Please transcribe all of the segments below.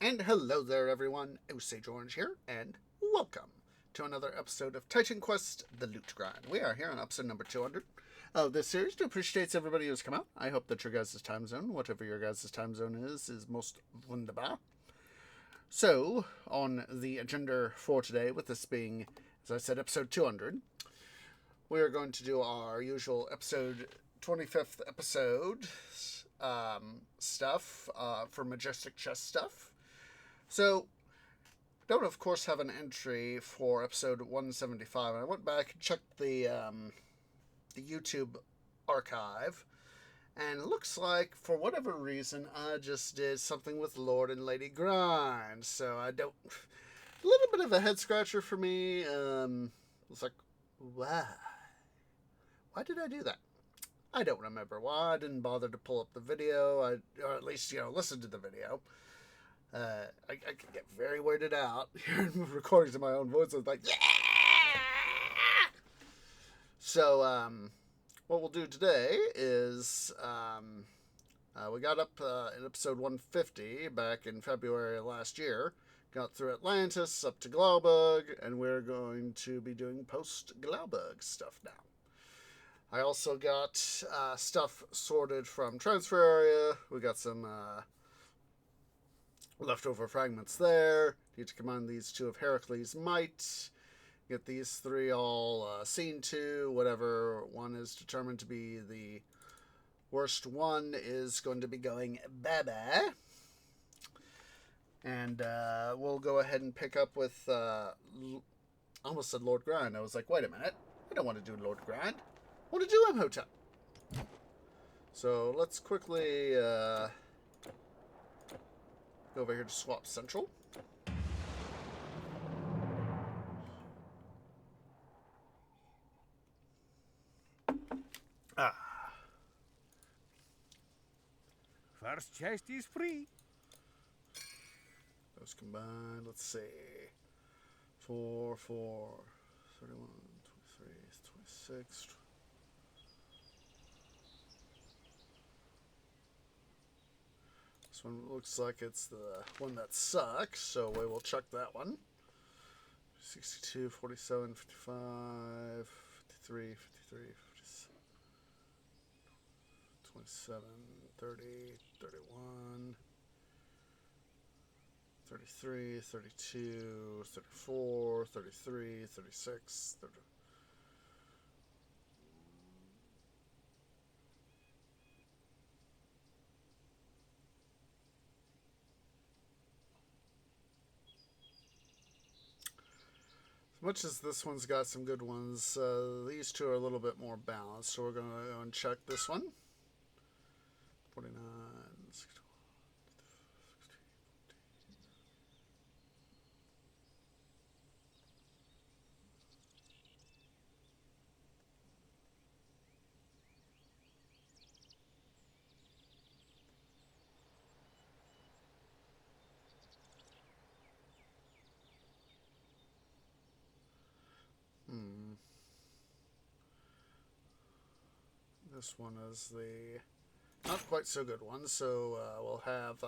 And hello there, everyone. Osage Orange here, and welcome to another episode of Titan Quest: The Loot Grind. We are here on episode number 200 of this series. To appreciate everybody who's come out. I hope that your guys' time zone, whatever your guys' time zone is most wunderbar. So, on the agenda for today, with this being, as I said, episode 200, we are going to do our usual episode 25th episode stuff for Majestic Chest stuff. So, don't of course have an entry for episode 175. I went back and checked the YouTube archive, and it looks like for whatever reason I just did something with Lord and Lady Grind. So I don't. A little bit of a head scratcher for me. It's like, why? Why did I do that? I don't remember why. I didn't bother to pull up the video, or at least listen to the video. I can get very weirded out hearing recordings of my own voice. I was like, yeah! So, what we'll do today is, we got up in episode 150 back in February of last year. Got through Atlantis, up to Glaubug, and we're going to be doing post-Glaubug stuff now. I also got stuff sorted from Transfer Area. We got some leftover fragments there. Need to command these two of Heracles' might. Get these three all seen to. Whatever one is determined to be the worst one is going to be going bye-bye. And we'll go ahead and pick up with... I almost said Lord Grind. I was like, wait a minute. I don't want to do Lord Grind. I want to do Imhotep. So let's quickly... go over here to Swap Central. First chest is free. Those combined, let's see. 4, 4, 31, 23, 26. This one looks like it's the one that sucks, so we will check that one. 62, 47, 55, 53, 53, 57, 27, 30, 31, 33, 32, 34, 33, 36, 30. Much as this one's got some good ones, these two are a little bit more balanced. So we're going to go and check this one. 49, 61, 16. This one is the not quite so good one, so we'll have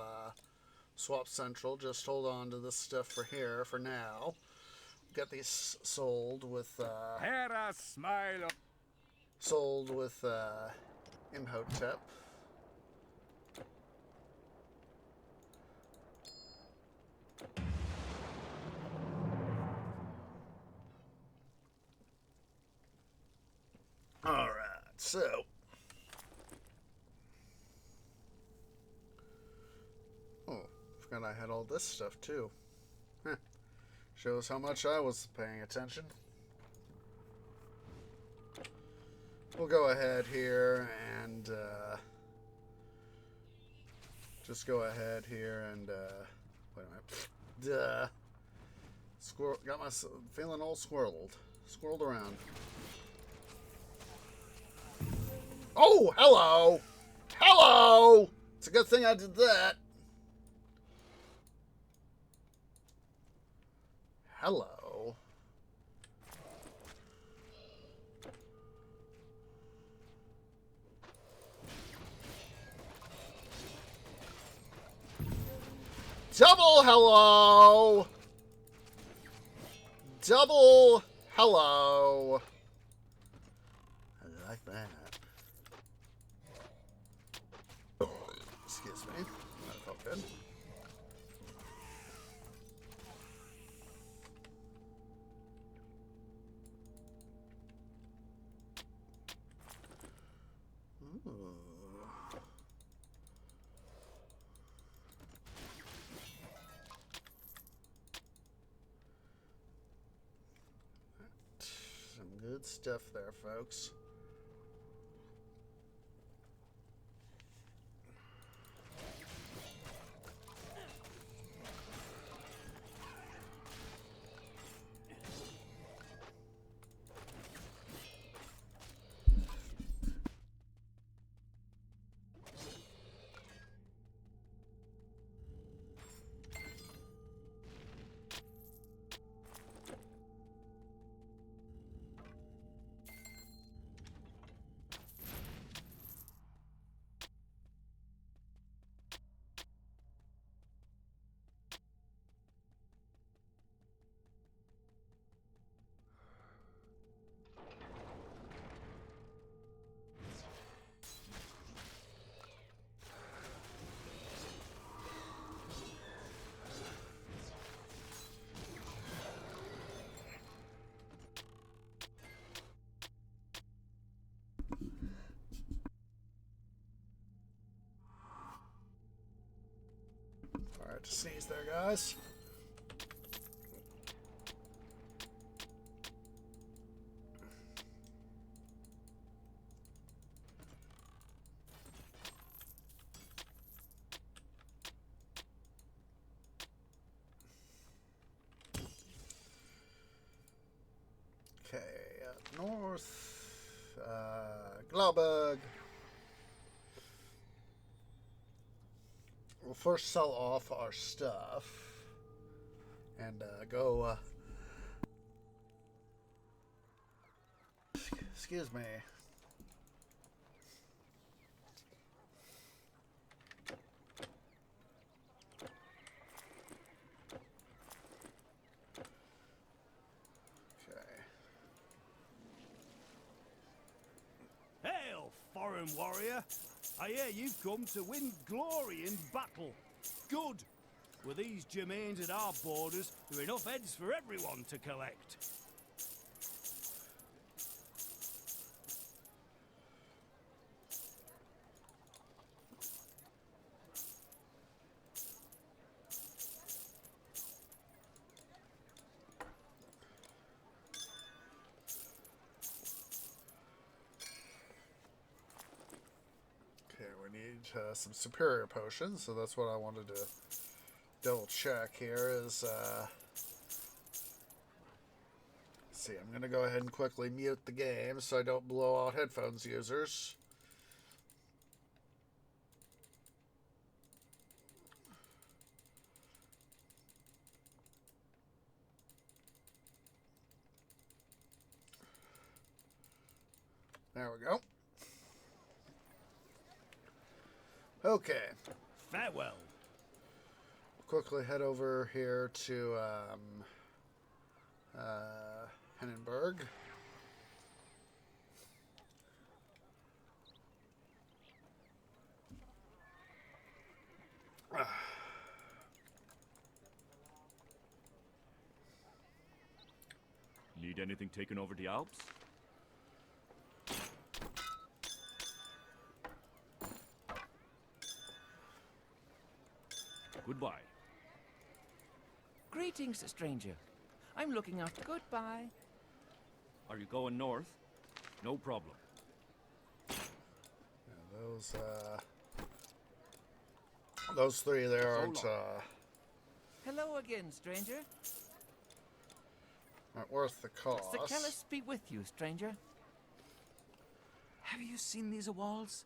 Swap Central. Just hold on to this stuff for here for now. Get these sold with Hera smile. Imhotep. All right, so. Oh, forgot I had all this stuff too. Huh. Shows how much I was paying attention. We'll go ahead here and just go ahead here and wait a minute. Got my feeling all squirreled around. Oh, hello! Hello! It's a good thing I did that. Hello. Double hello! Double hello! I like that. Excuse me. That felt good. Ooh. Some good stuff there, folks. Alright, to sneeze there, guys. Okay, north, Glaubug. We'll first sell off our stuff and go. Excuse me. Hail, foreign warrior! I hear you've come to win glory in battle. Good. With these Germains at our borders, there are enough heads for everyone to collect. Okay, we need some superior potions, so that's what I wanted to double check here is, see, I'm going to go ahead and quickly mute the game so I don't blow out headphones users. There we go. Okay. Farewell. Quickly head over here to Hennenberg. Need anything taken over the Alps? Goodbye. Greetings, stranger. I'm looking after. Goodbye. Are you going north? No problem. Yeah, those three there aren't Hello again, stranger. worth the cost. Sir Kellis be with you, stranger. Have you seen these walls?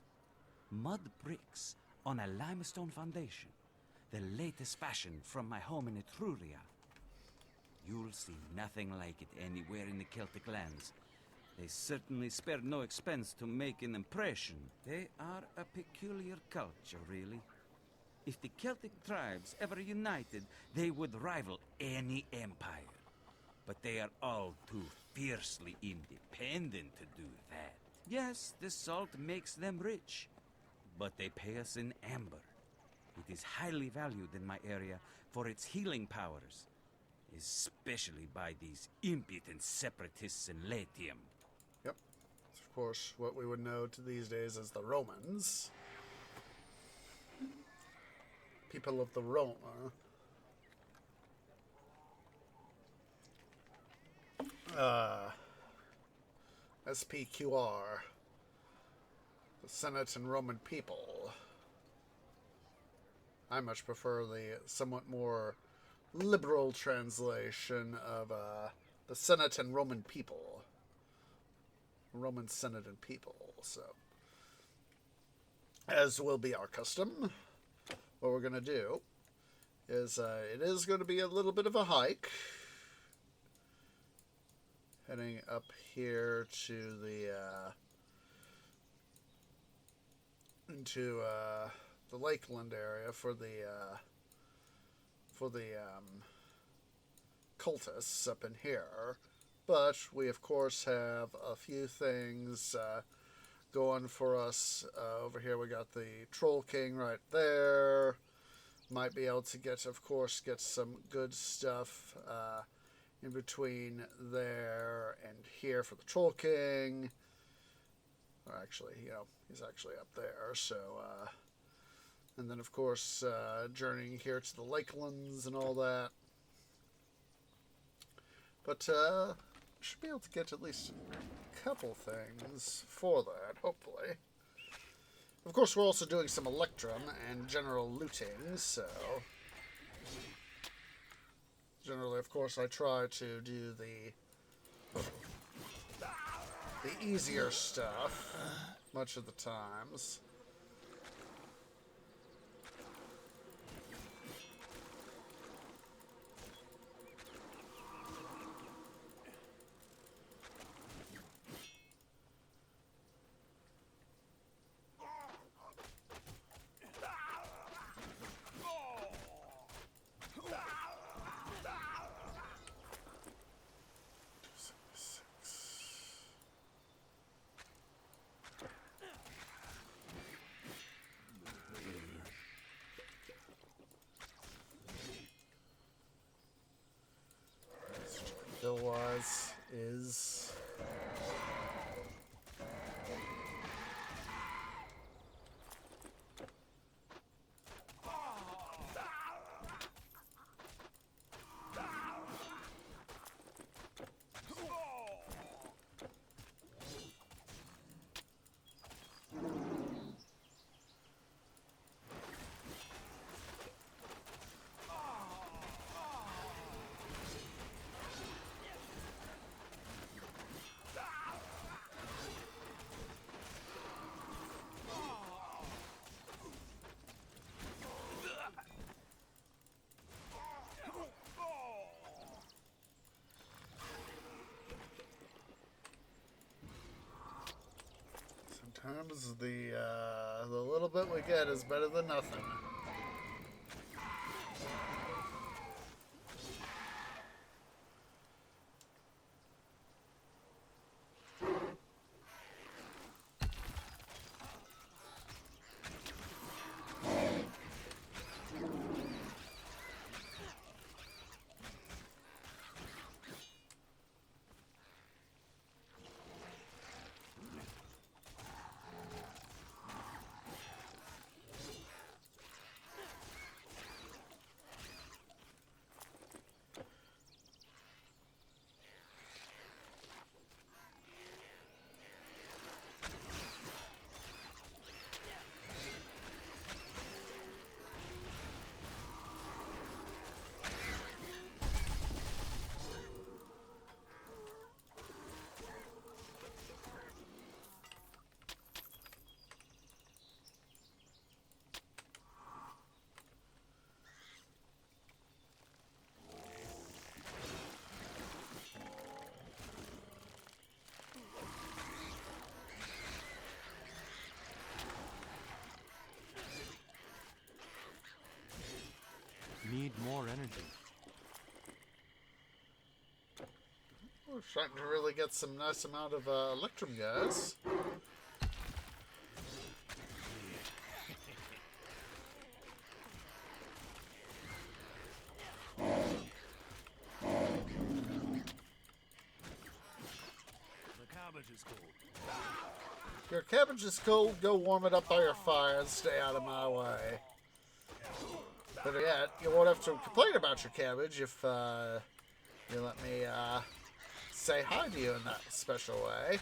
Mud bricks on a limestone foundation. The latest fashion from my home in Etruria. You'll see nothing like it anywhere in the Celtic lands. They certainly spared no expense to make an impression. They are a peculiar culture, really. If the Celtic tribes ever united, they would rival any empire. But they are all too fiercely independent to do that. Yes, the salt makes them rich, but they pay us in amber. It is highly valued in my area for its healing powers, especially by these impudent separatists in Latium. Yep. Of course, what we would know to these days as the Romans. People of the Roma. SPQR. The Senate and Roman people. I much prefer the somewhat more liberal translation of the Senate and Roman people. Roman Senate and people. So, as will be our custom, what we're going to do is it is going to be a little bit of a hike. Heading up here to the into the Lakeland area for the cultists up in here, but we of course have a few things going for us over here. We got the Troll King right there. Might be able to get some good stuff in between there and here for the Troll King. Or actually, he's actually up there. So, and then of course, journeying here to the Lakelands and all that. But should be able to get at least a couple things for that, hopefully. Of course, we're also doing some Electrum and general looting, so generally, of course, I try to do the easier stuff much of the times. Bill-wise is sometimes the little bit we get is better than nothing. need more energy. We're starting to really get some nice amount of Electrum gas. The cabbage is cold. Your cabbage is cold, go warm it up by your fire and stay out of my way. Better yet, you won't have to complain about your cabbage if you let me say hi to you in that special way.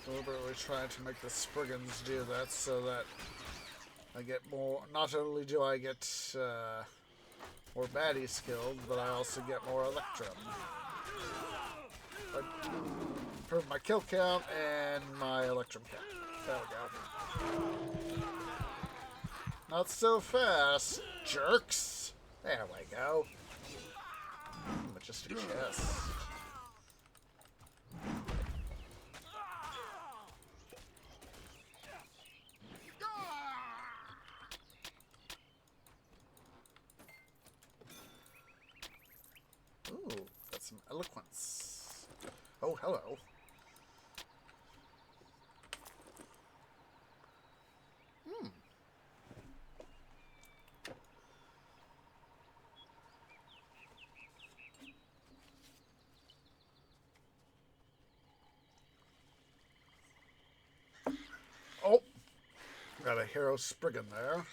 Deliberately trying to make the Spriggans do that so that I get more. Not only do I get more baddies killed, but I also get more Electrum. I improve my kill count and my Electrum count. There we go. Not so fast, jerks. There we go. Majestic chest. Ooh, got some eloquence. Oh, hello. Oh, got a hero Spriggan there.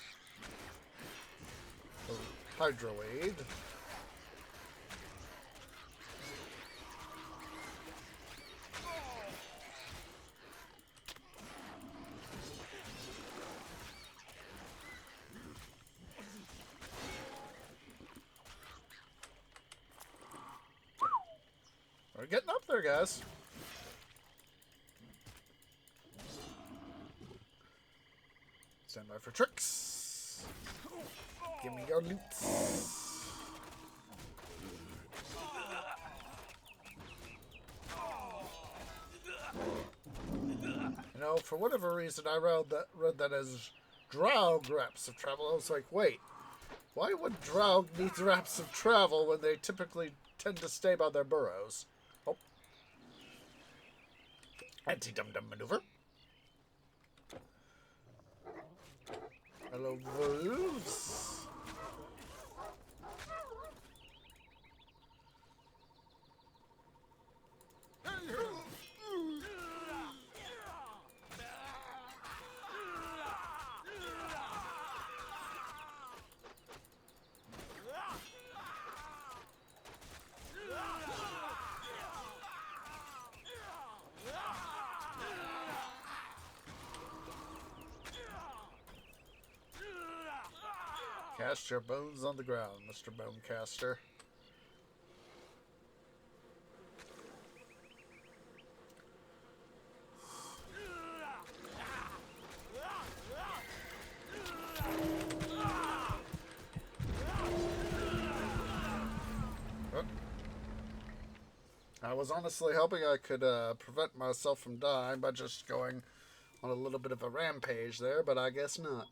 Hydroweed. We're getting up there, guys. Stand by for tricks. Give me your loot. You know, for whatever reason, I read that as Draug reps of travel. I was like, wait, why would Draug need reps of travel when they typically tend to stay by their burrows? Oh. Anti-dum-dum maneuver. Hello, wolves. Cast your bones on the ground, Mr. Bonecaster. Oh. I was honestly hoping I could prevent myself from dying by just going on a little bit of a rampage there, but I guess not.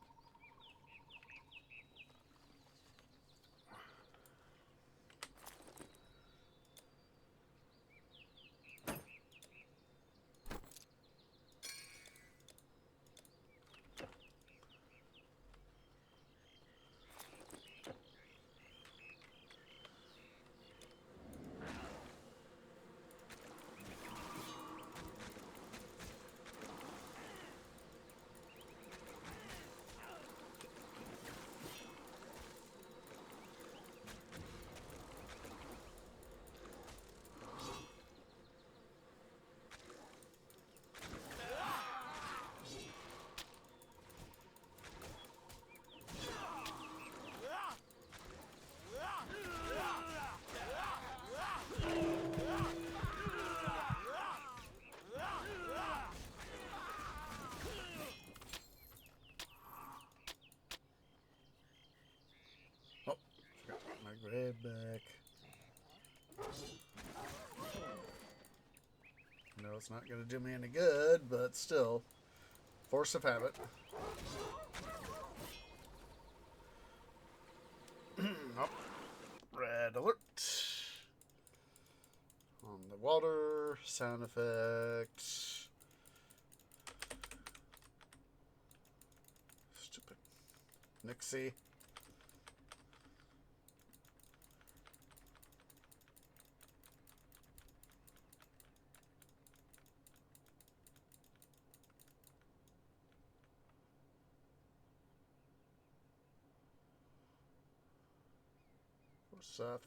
it's not going to do me any good, but still, force of habit. Oh, red alert. On the water, sound effects. Stupid Nixie.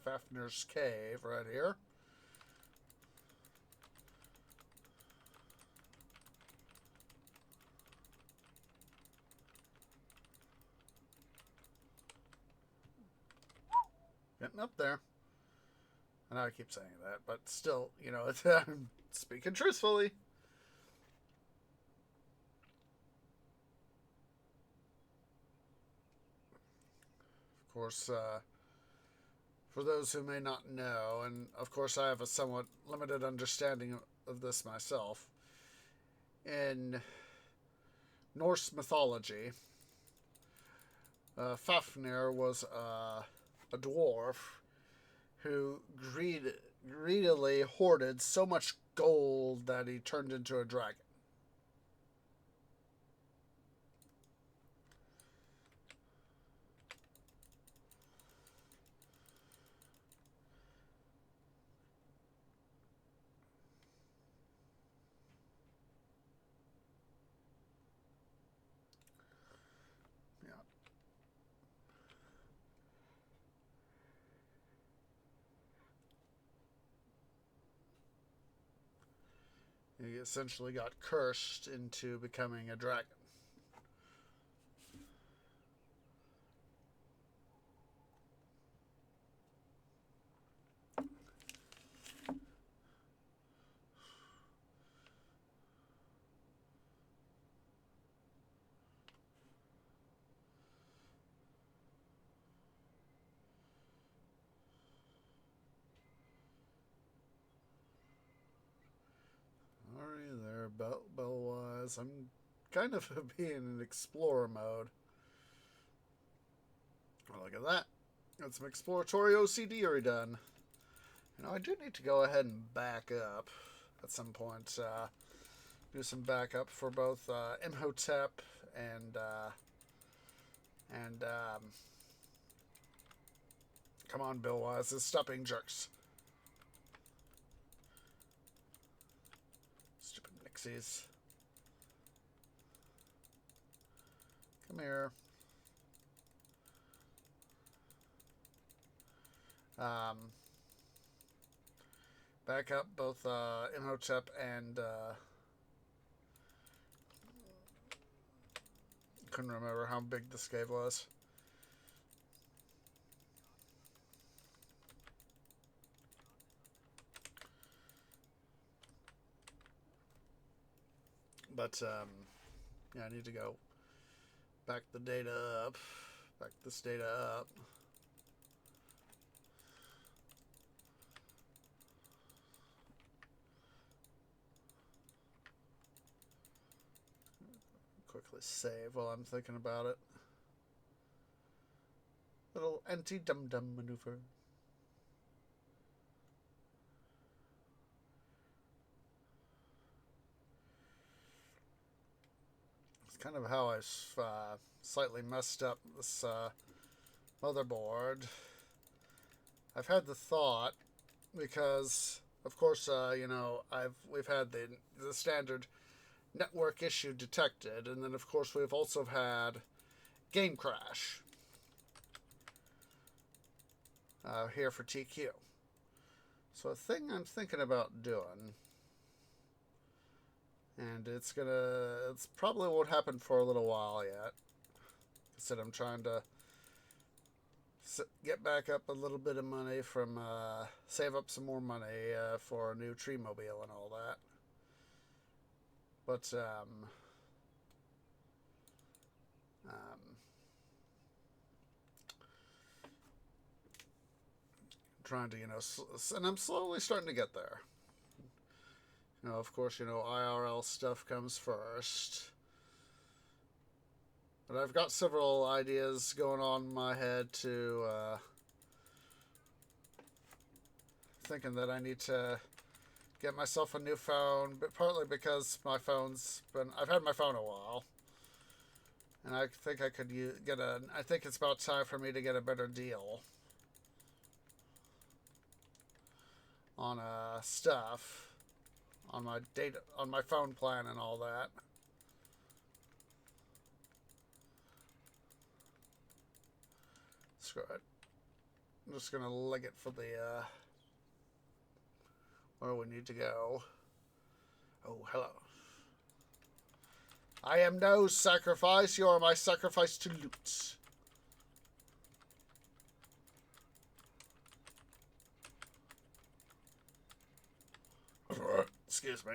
Fafnir's Cave right here. Getting up there. I know I keep saying that, but still, you know, I'm speaking truthfully. Of course, for those who may not know, and of course I have a somewhat limited understanding of this myself, in Norse mythology, Fafnir was a dwarf who greedily hoarded so much gold that he turned into a dragon. He essentially got cursed into becoming a dragon. Bell-wise, I'm kind of being in explorer mode. Oh, look at that. Got some exploratory OCD already done. You know, I do need to go ahead and back up at some point. Do some backup for both Imhotep and come on, Billwise, stop being jerks. Stupid Nixies. Come here. Back up both Imhotep and couldn't remember how big this cave was. But yeah, I need to go back the data up. Back this data up. Quickly save while I'm thinking about it. Little anti-dum-dum maneuver. It's kind of how I slightly messed up this motherboard. I've had the thought, because of course you know, we've had the standard network issue detected, and then of course we've also had game crash here for TQ. So a thing I'm thinking about doing, and it's probably won't happen for a little while yet. I said I'm trying to get back up a little bit of money from save up some more money for a new tree mobile and all that. But trying to, you know, and I'm slowly starting to get there. Of course, IRL stuff comes first. But I've got several ideas going on in my head to, thinking that I need to get myself a new phone, but partly because I've had my phone a while. And I think I could I think it's about time for me to get a better deal on, stuff. On my phone plan and all that. Screw it. I'm just gonna leg it for the, where we need to go. Oh, hello. I am no sacrifice. You are my sacrifice to loot. Excuse me.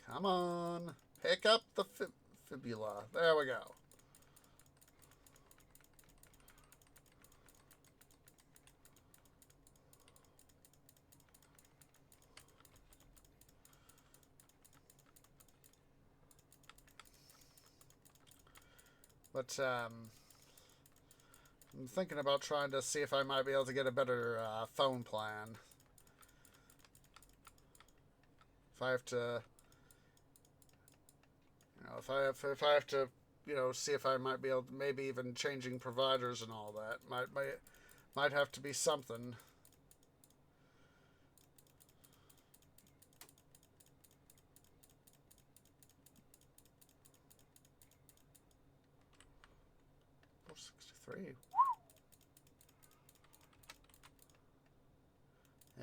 Come on. Pick up the fibula. There we go. But, I'm thinking about trying to see if I might be able to get a better phone plan. If I have to, if I have to, see if I might be able to, maybe even changing providers and all that might have to be something. $463.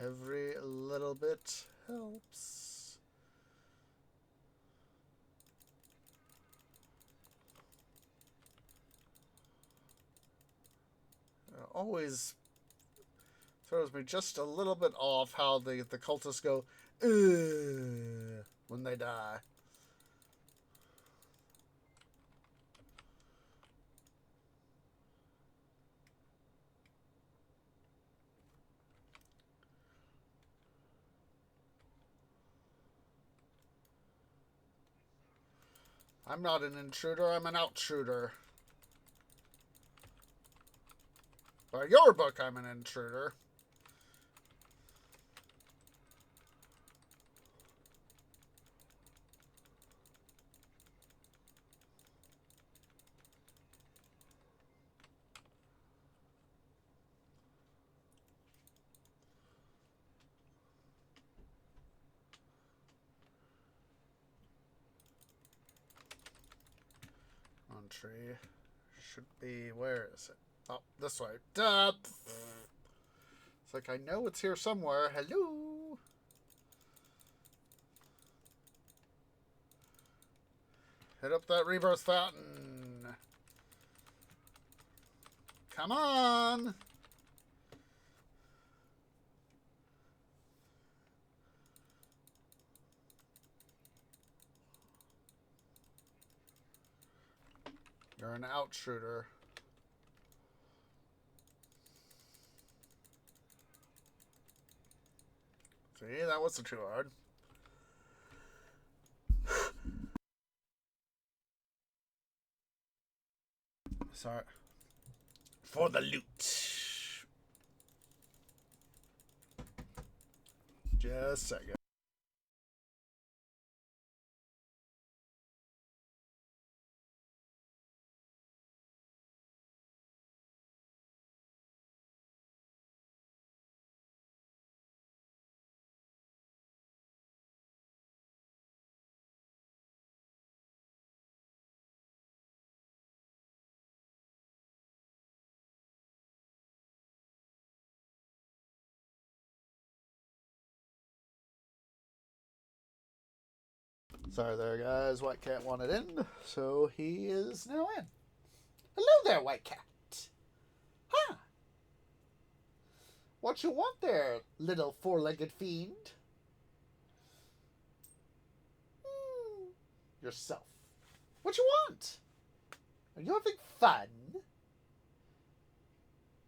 Every little bit helps. It always throws me just a little bit off how the cultists go, ugh, when they die. I'm not an intruder, I'm an outtruder. By your book, I'm an intruder. Tree should be, where is it? Oh, this way. Duh. It's like I know it's here somewhere. Hello. Hit up that rebirth fountain. Come on. You're an outtruder. See, that wasn't too hard. Sorry. For the loot. Just a second. Sorry there, guys. White Cat wanted in, so he is now in. Hello there, White Cat. Huh? What you want there, little four-legged fiend? Yourself. What you want? Are you having fun?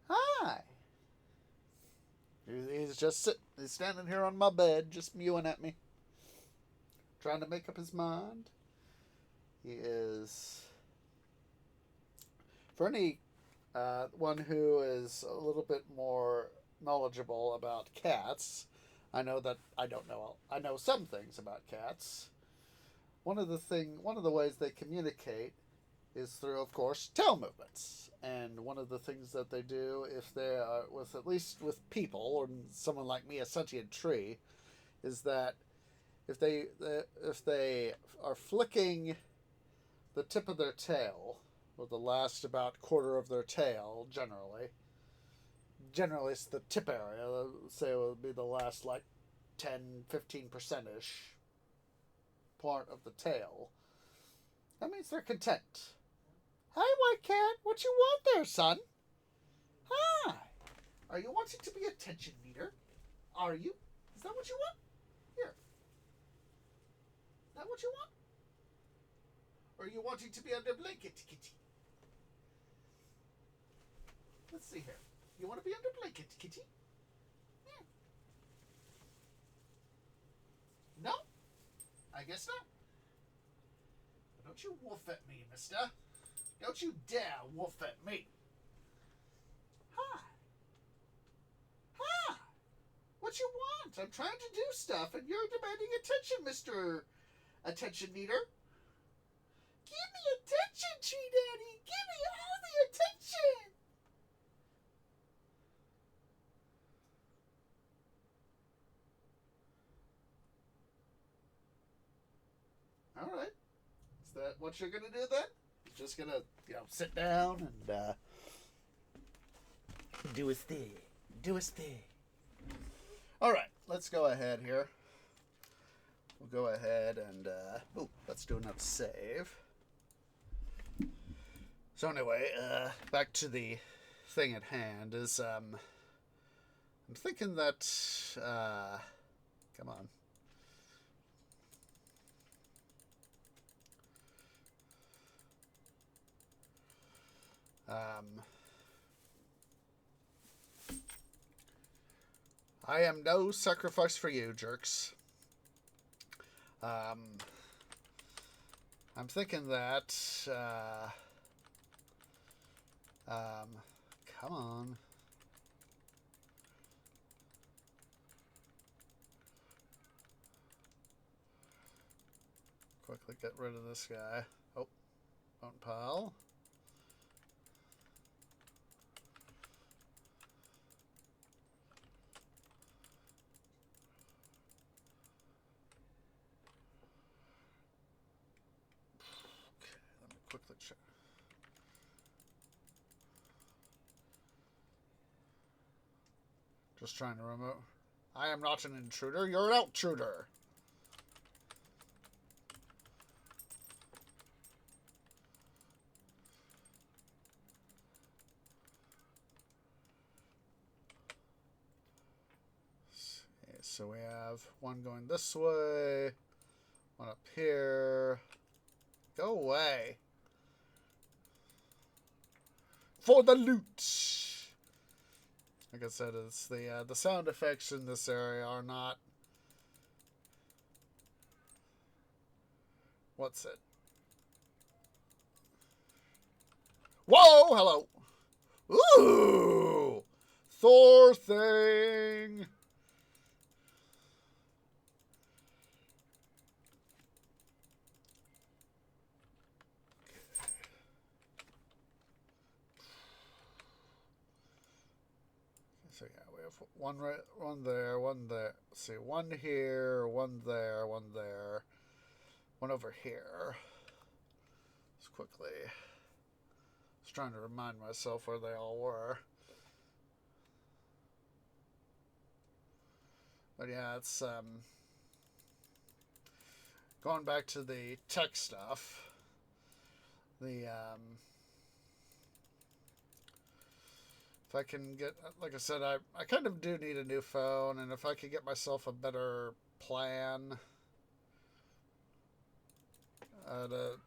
Hi. He's just sitting. He's standing here on my bed, just mewing at me, trying to make up his mind. He is. For any one who is a little bit more knowledgeable about cats, I know that I don't know. I know some things about cats. One of the ways they communicate is through, of course, tail movements. And one of the things that they do, if they are at least with people or someone like me, a sentient tree, is that if they are flicking the tip of their tail, or the last about quarter of their tail, generally it's the tip area. Say it would be the last like 10-15%ish part of the tail. That means they're content. Hi, White Cat. What you want there, son? Hi. Are you wanting to be attention meter? Are you? Is that what you want? Here. Is that what you want? Or are you wanting to be under blanket, kitty? Let's see here. You want to be under blanket, kitty? Yeah. No? I guess not. But don't you woof at me, mister. Don't you dare woof at me. Hi. Hi. What you want? I'm trying to do stuff and you're demanding attention, Mr. Attention Meter. Give me attention, Tree Daddy. Give me all the attention. All right. Is that what you're going to do then? You're just going to, sit down and do his thing. Do his thing. All right. Let's go ahead here. We'll go ahead and, let's do another save. So anyway, back to the thing at hand is, I'm thinking that, come on. I am no sacrifice for you, jerks. I'm thinking that, come on. Quickly get rid of this guy. Oh, don't pile. Quickly check. Just trying to remove. I am not an intruder. You're an outtruder. Okay, so we have one going this way, one up here. Go away. For the loot. Like I said, it's the sound effects in this area are not. What's it? Whoa! Hello. Ooh, Thor thing. So yeah, we have one right, one there, one there. Let's see, one here, one there, one there, one over here. Just quickly, just trying to remind myself where they all were. But yeah, it's going back to the tech stuff. The if I can get, like I said, I kind of do need a new phone, and if I could get myself a better plan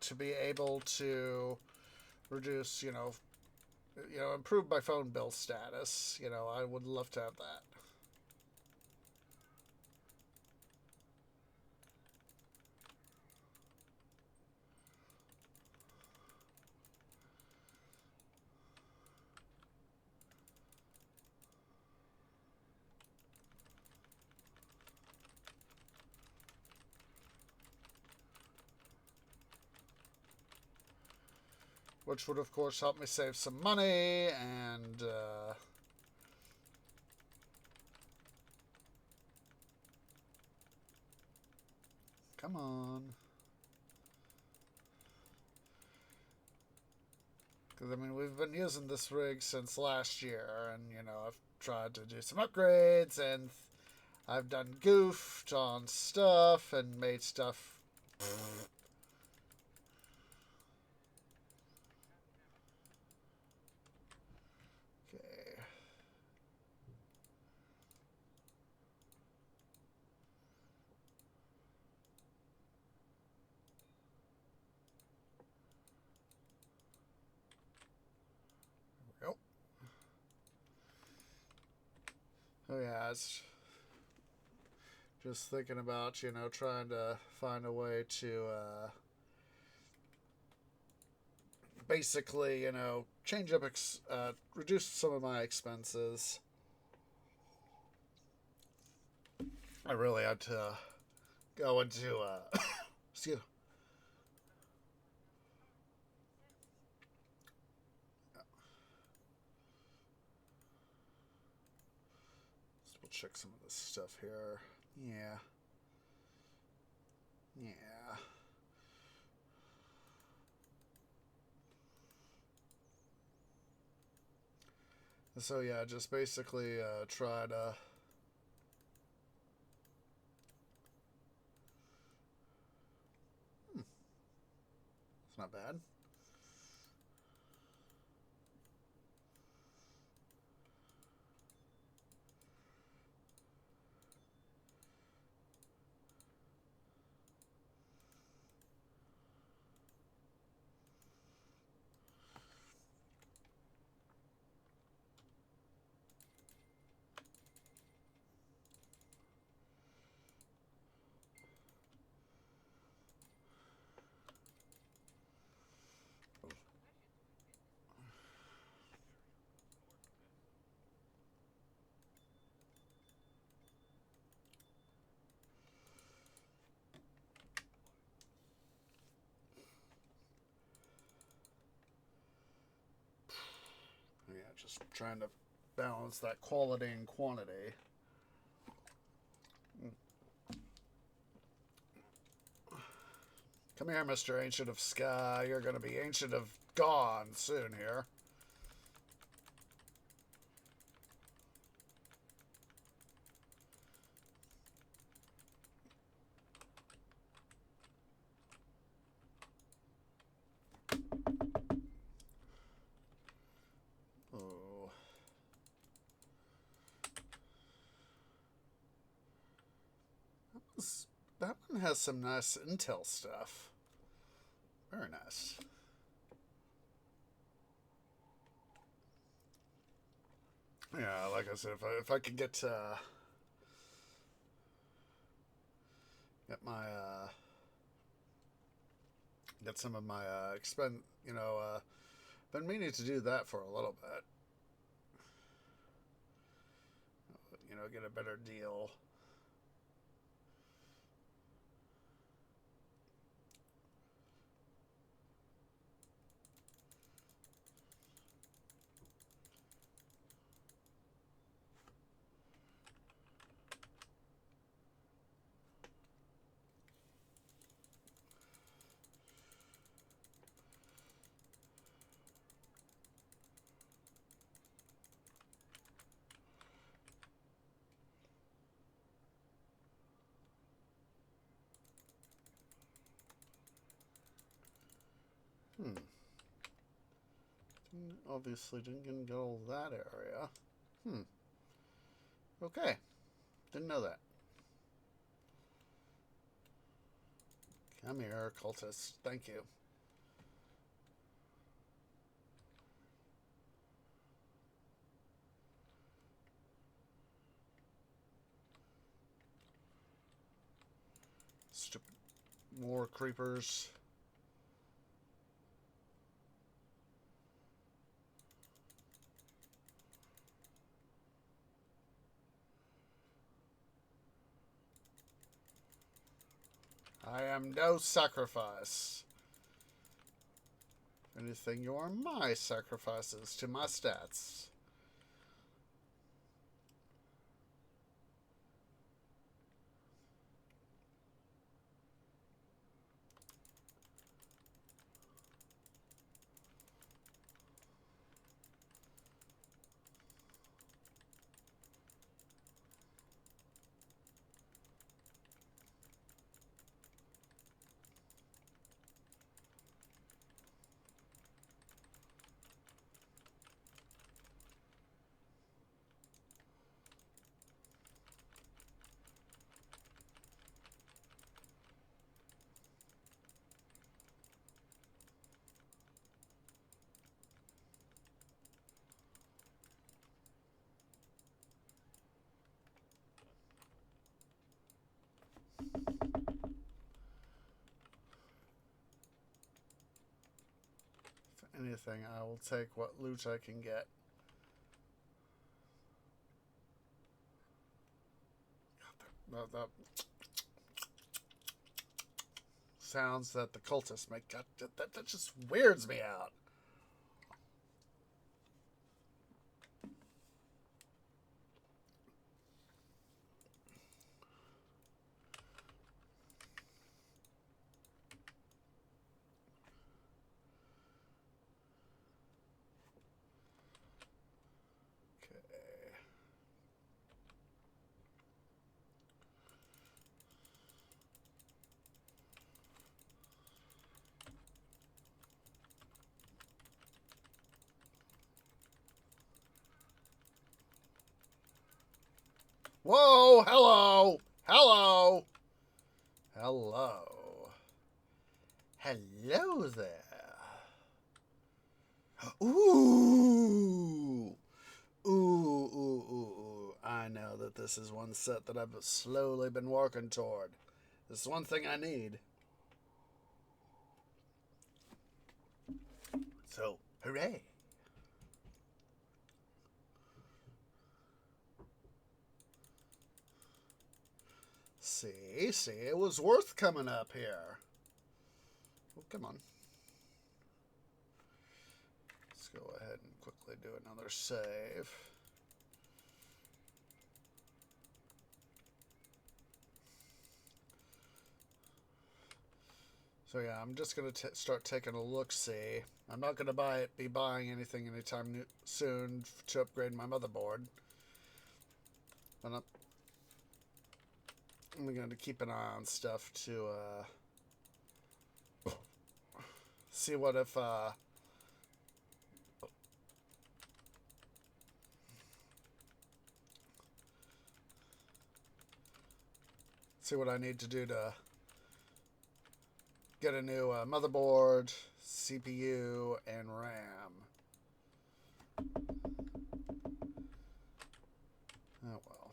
to be able to reduce, improve my phone bill status, I would love to have that. which would of course help me save some money and come on. Because, I mean, we've been using this rig since last year, and, you know, I've tried to do some upgrades, and I've done goofed on stuff, and made stuff. Okay. There we go. Oh yeah, it's just thinking about, you know, trying to find a way to basically, you know, change up, reduce some of my expenses. I really had to go into, excuse me. We'll check some of this stuff here. Yeah. Yeah. So yeah, just basically try to it's not bad. Yeah, just trying to balance that quality and quantity. Come here, Mr. Ancient of Sky. You're going to be Ancient of Gone soon here. Oh. That one has some nice intel stuff. Very nice. Yeah, like I said, if I could get my get some of my you know, been meaning to do that for a little bit. You know, get a better deal. Obviously didn't get all that area. Okay. Didn't know that. Come here, cultist. Thank you. Stupid. More creepers. I am no sacrifice. anything, you are my sacrifices to my stats. If anything, I will take what loot I can get. That sounds that the cultists make, that just weirds me out. Whoa, hello, hello, hello, hello there. Ooh, ooh, ooh, ooh, ooh. I know that this is one set that I've slowly been working toward. This is one thing I need. So, hooray. See, it was worth coming up here. Oh, come on. Let's go ahead and quickly do another save. So yeah, I'm just going to start taking a look-see. I'm not going to be buying anything anytime soon to upgrade my motherboard. But I'm going to keep an eye on stuff to see what if see what I need to do to get a new motherboard, CPU, and RAM. Oh well.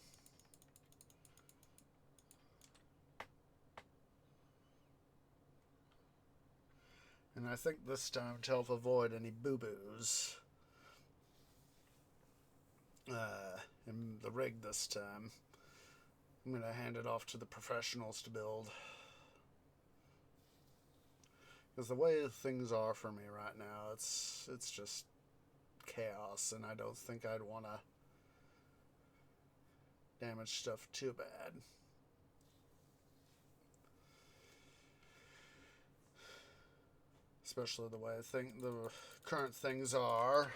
And I think this time, to help avoid any boo-boos in the rig this time, I'm going to hand it off to the professionals to build. Because the way things are for me right now, it's just chaos, and I don't think I'd want to damage stuff too bad. Especially the way the current things are.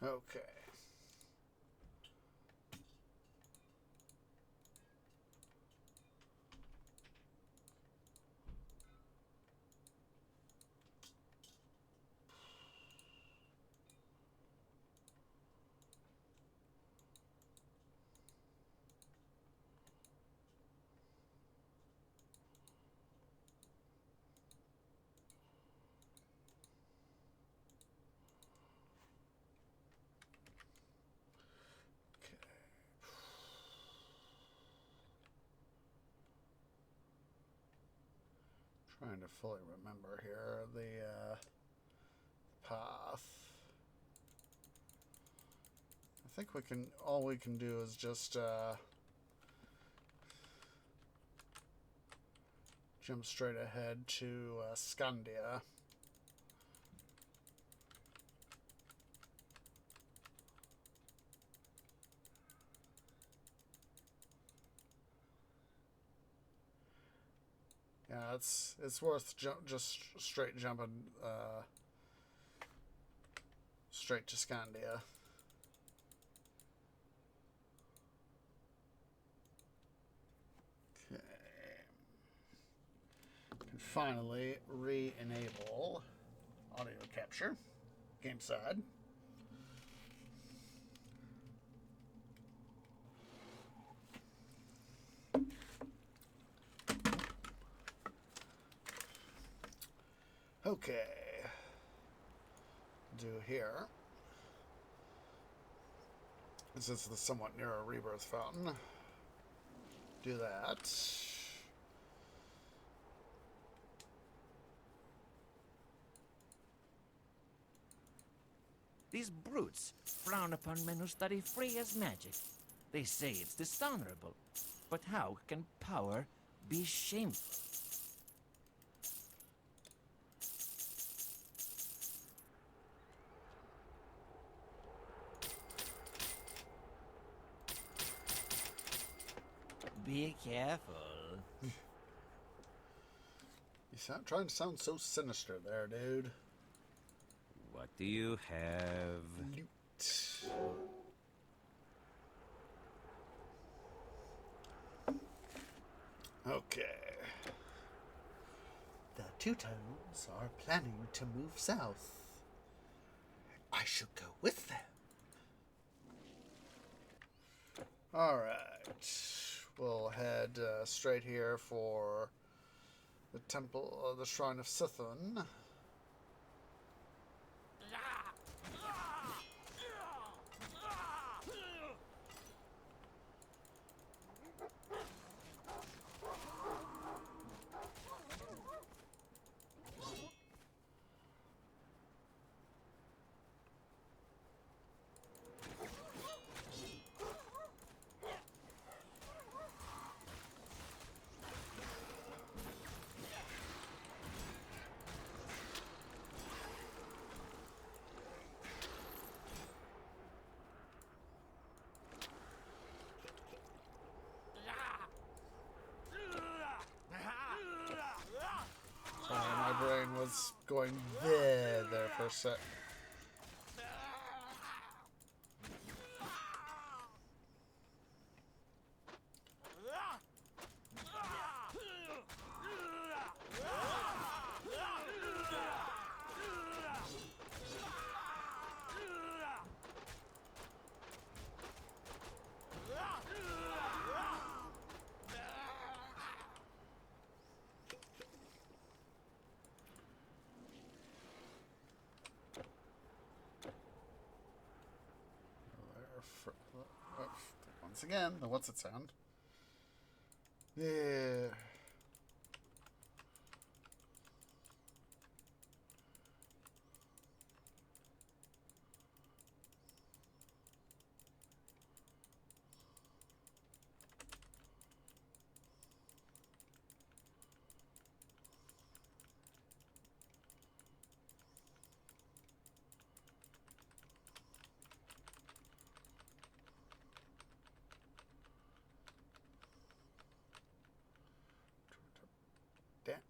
Okay. Trying to fully remember here the path. I think all we can do is just jump straight ahead to Scandia. Yeah, it's worth just straight jumping straight to Scandia. Okay. Can finally re-enable audio capture. Game side. Okay. Do here. This is the somewhat near a rebirth fountain. Do that. These brutes frown upon men who study free as magic. They say it's dishonorable. But how can power be shameful? Be careful. You trying to sound so sinister there, dude. What do you have? Loot. Okay. The Two-Tones are planning to move south. I should go with them. Alright. We'll head straight here for the temple, the Shrine of Sithun. My brain was going there for a sec. Once again, the what's it sound? Yeah.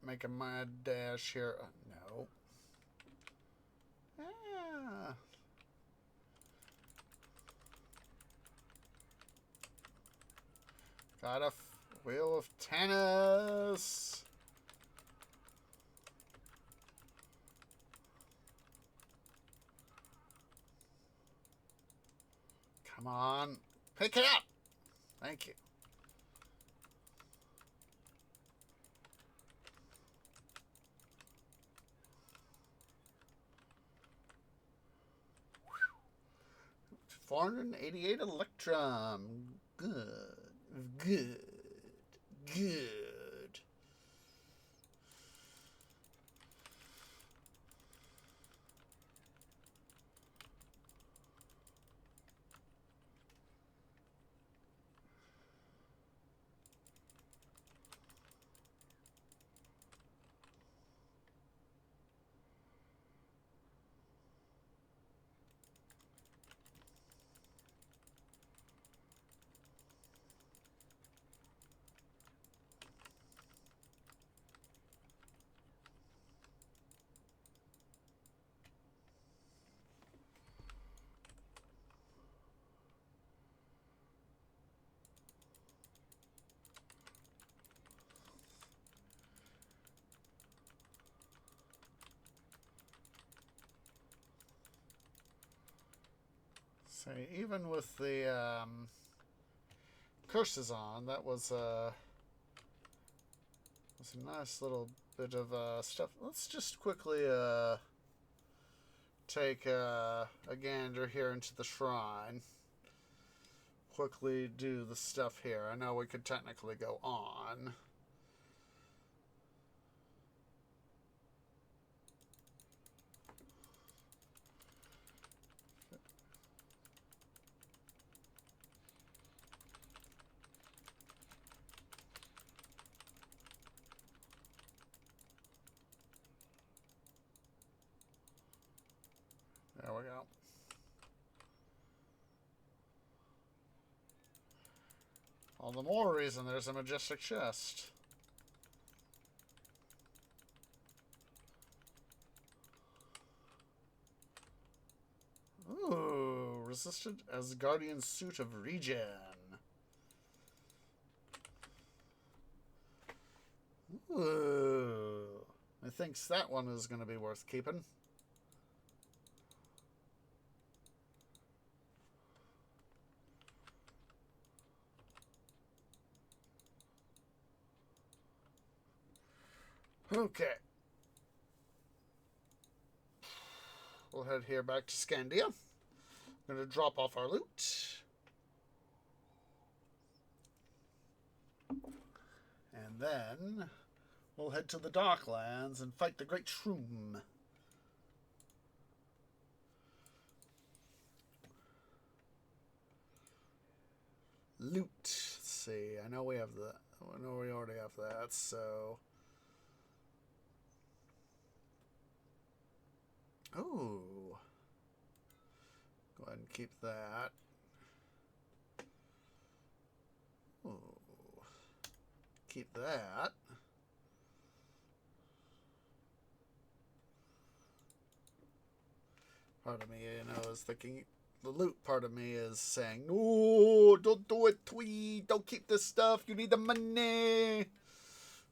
Make a mad dash here. No. Ah. Got a wheel of tennis. Come on. Pick it up. Thank you. $488 Electrum. Good. Say, even with the curses on, that was a nice little bit of stuff. Let's just quickly take a gander here into the shrine. Quickly do the stuff here. I know we could technically go on. There we go. All the more reason there's a majestic chest. Ooh, resisted as Guardian Suit of Regen. Ooh. Methinks that one is going to be worth keeping. Okay. We'll head here back to Scandia. I'm going to drop off our loot. And then we'll head to the Darklands and fight the Great Shroom. Loot. Let's see. I know we have the. I know we already have that, so. Oh. Go ahead and keep that. Oh. Keep that. Part of me, is thinking, the loot part of me is saying, no, don't do it, Tweed. Don't keep this stuff. You need the money.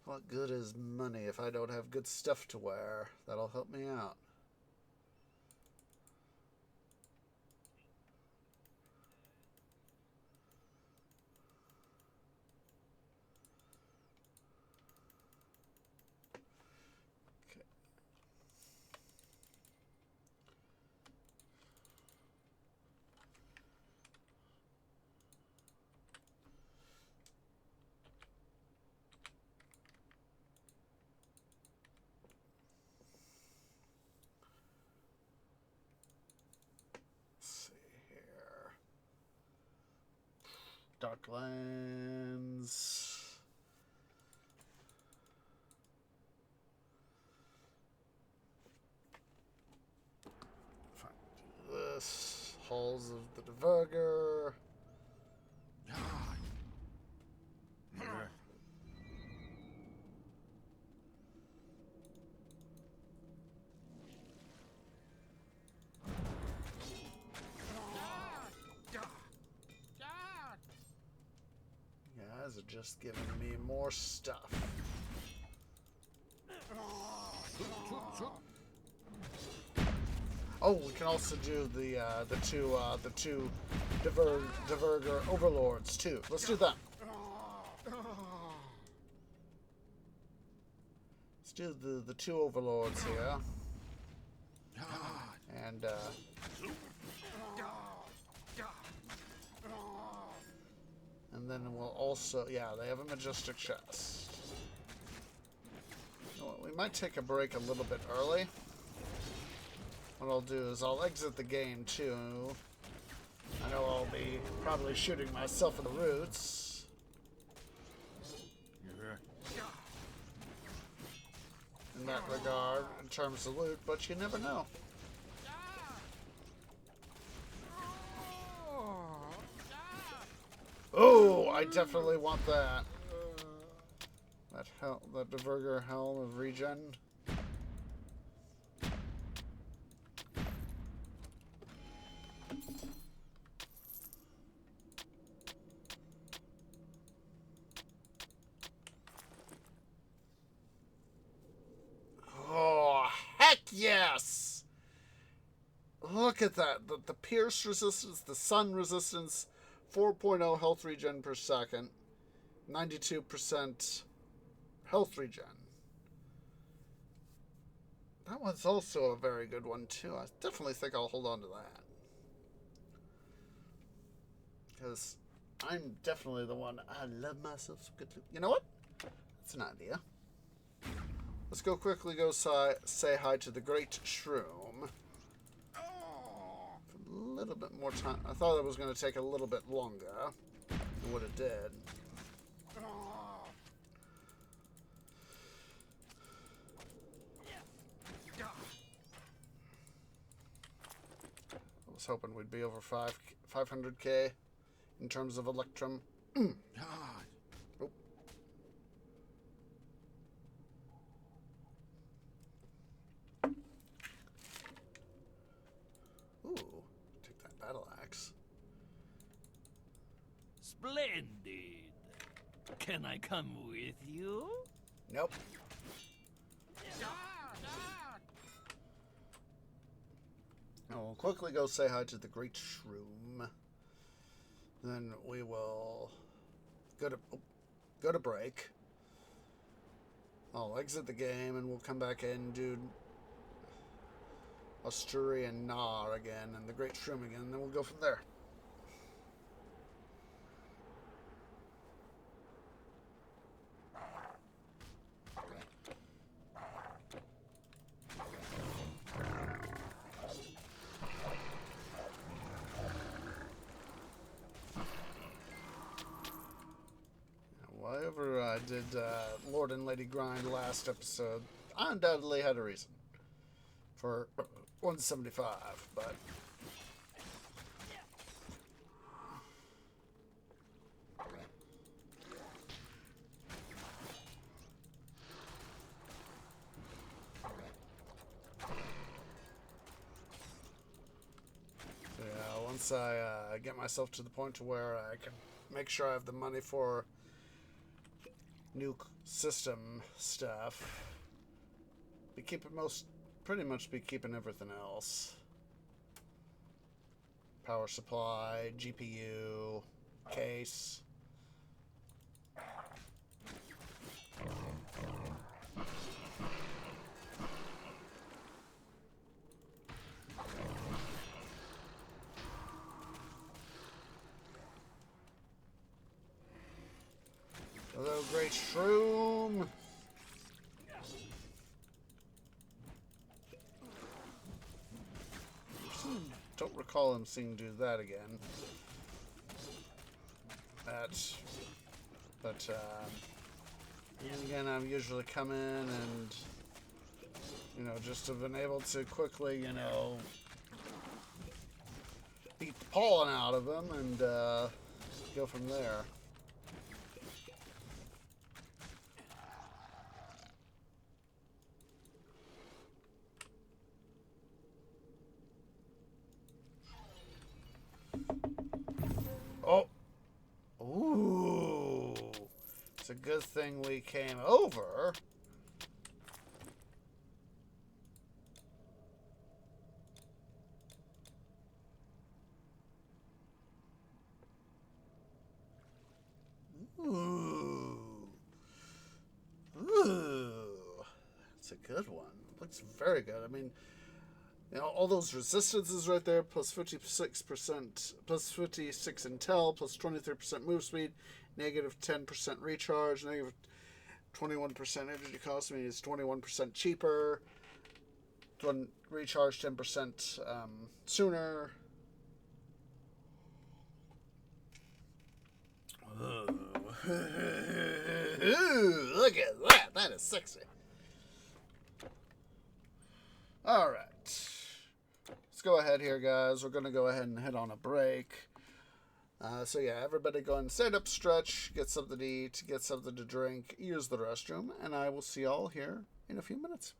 What good is money if I don't have good stuff to wear? That'll help me out. Darklands. Fine. Do this. Halls of the Diverger. Are just giving me more stuff. Oh, we can also do the two Diverger Overlords too. Let's do that. Let's do the two Overlords here. And and then we'll also, yeah, they have a majestic chest. You know what, we might take a break a little bit early. What I'll do is I'll exit the game too. I know I'll be probably shooting myself in the roots. In that regard, in terms of loot, but you never know. Oh, I definitely want that. That Diverger Helm of Regen. Oh, heck yes! Look at that. The pierce resistance, the sun resistance, 4.0 health regen per second, 92% health regen. That one's also a very good one, too. I definitely think I'll hold on to that. Because I'm definitely the one. I love myself some good food. You know what? That's an idea. Let's go quickly say hi to the Great Shroom. A little bit more time. I thought it was going to take a little bit longer than what it did. I was hoping we'd be over 500k in terms of Electrum. Oh. Ooh, take that battle axe. Splendid. Can I come with you? Nope. I'll quickly go say hi to the Great Shroom. Then we will go to break. I'll exit the game and we'll come back in, do Asturian Nar again and the Great Shroom again, and then we'll go from there. Whatever I did Lord and Lady Grind last episode, I undoubtedly had a reason for 175, but yeah, once I get myself to the point to where I can make sure I have the money for new system stuff, pretty much be keeping everything else. Power supply, GPU, case. Hello, Great Shroom. Don't recall him seeing do that again. But again, I'm usually come in and just have been able to quickly beat the pollen out of him and go from there. Oh. Ooh. It's a good thing we came over. Ooh. Ooh. That's a good one. Looks very good. I mean, all those resistances right there, plus 56%, plus 56 intel, plus 23% move speed, negative 10% recharge, negative 21% energy cost, meaning it's 21% cheaper, recharge 10% sooner. Ooh. Look at that. That is sexy. All right. Let's go ahead here, guys. We're going to go ahead and head on a break. So yeah, everybody go and stand up, stretch, get something to eat, get something to drink, use the restroom, and I will see y'all here in a few minutes.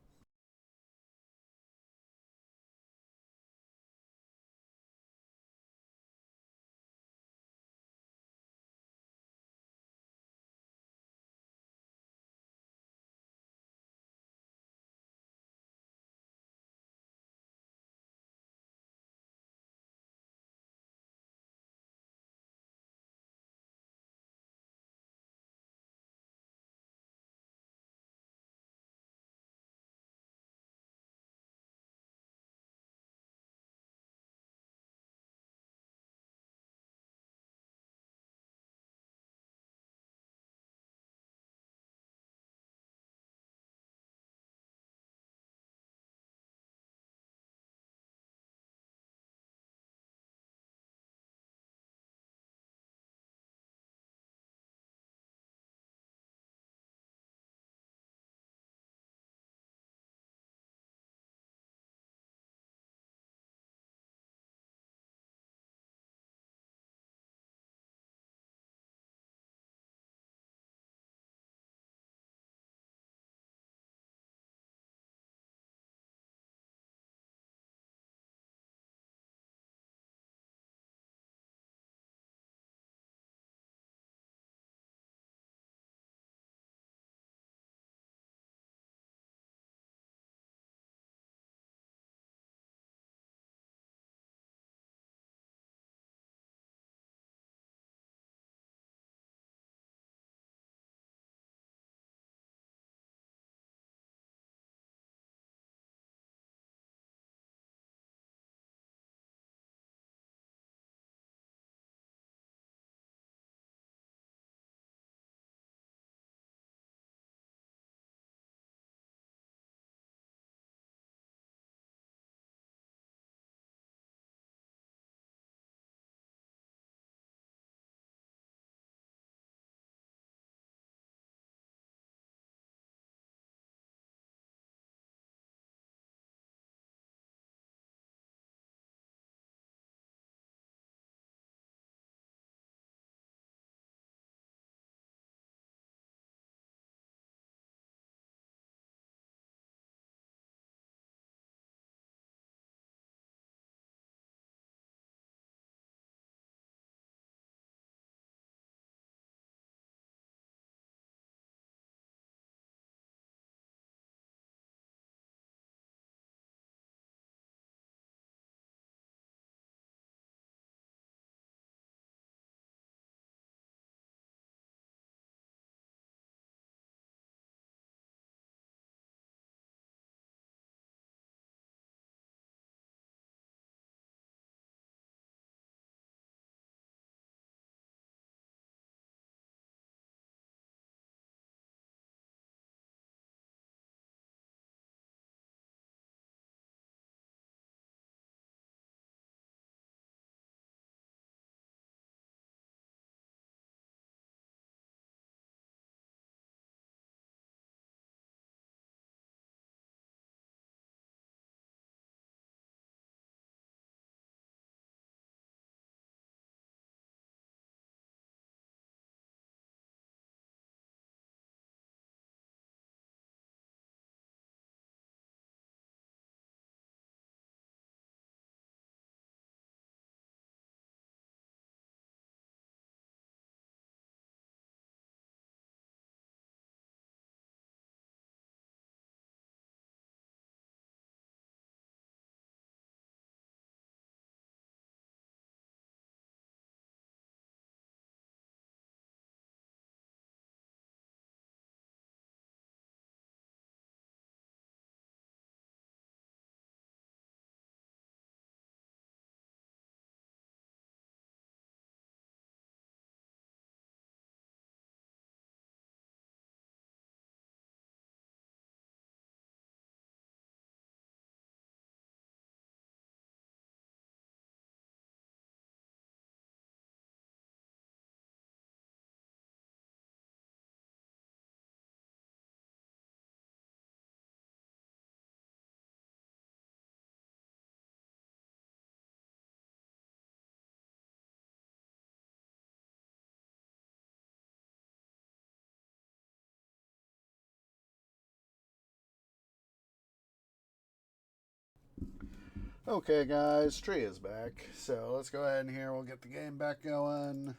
Okay, guys, tree is back. So let's go ahead and here. We'll get the game back going.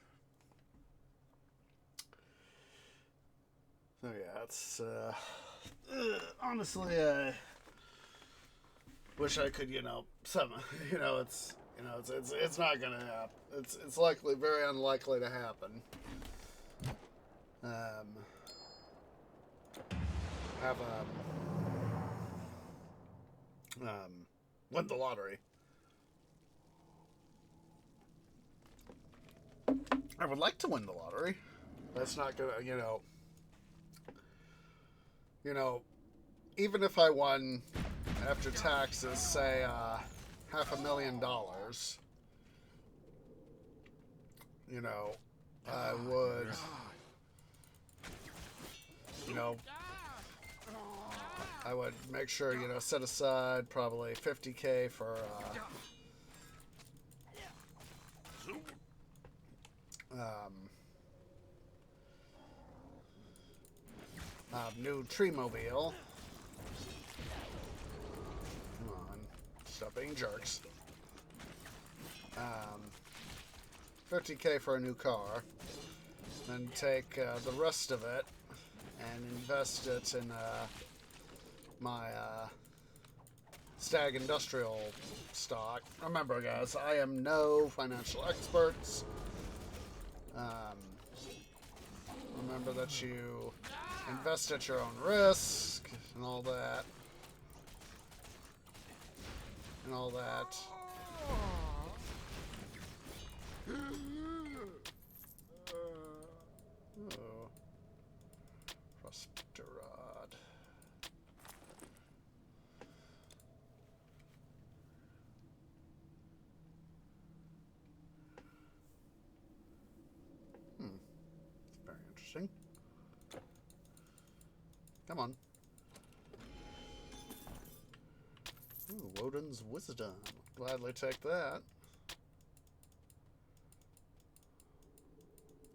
So yeah, it's honestly, I wish I could, it's it's not gonna happen. It's likely, very unlikely to happen. Have win the lottery. I would like to win the lottery. That's not gonna, even if I won after taxes, say $500,000, I would, I would make sure, set aside probably $50K for new tree mobile. Come on, stop being jerks. 50K for a new car, then take the rest of it and invest it in my Stag Industrial stock. Remember, guys, I am no financial experts. Remember that you invest at your own risk and all that. And all that. Oh. Prospector rod. Very interesting. Come on. Ooh, Woden's Wisdom. Gladly take that.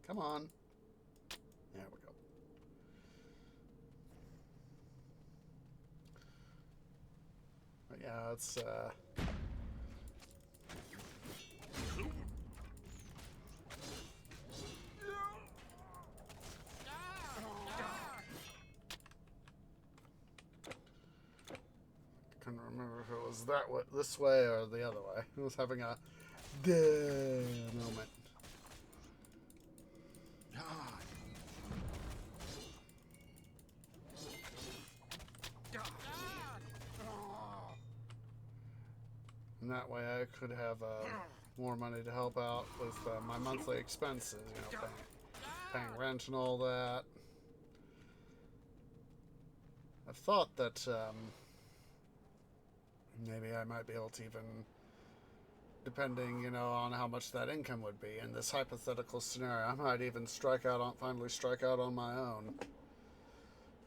Come on. There we go. But yeah, it's couldn't remember if it was that way, this way or the other way. I was having a duh moment. And that way I could have more money to help out with my monthly expenses, paying rent and all that. I've thought that maybe I might be able to even, depending, on how much that income would be in this hypothetical scenario, I might even finally strike out on my own.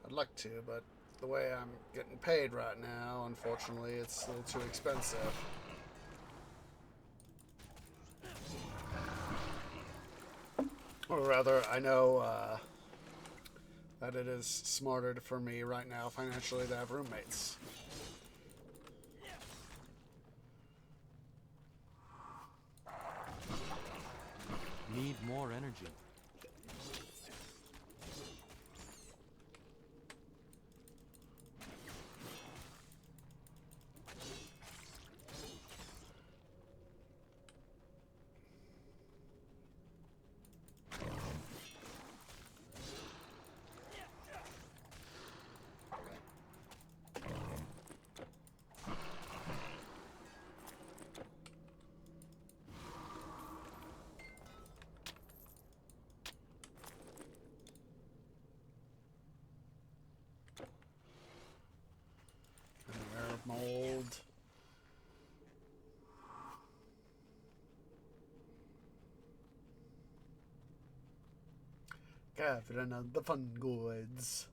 I'd like to, but the way I'm getting paid right now, unfortunately, it's a little too expensive. Or rather, I know that it is smarter for me right now financially to have roommates. Need more energy. Mold. Gathering of the fungoids.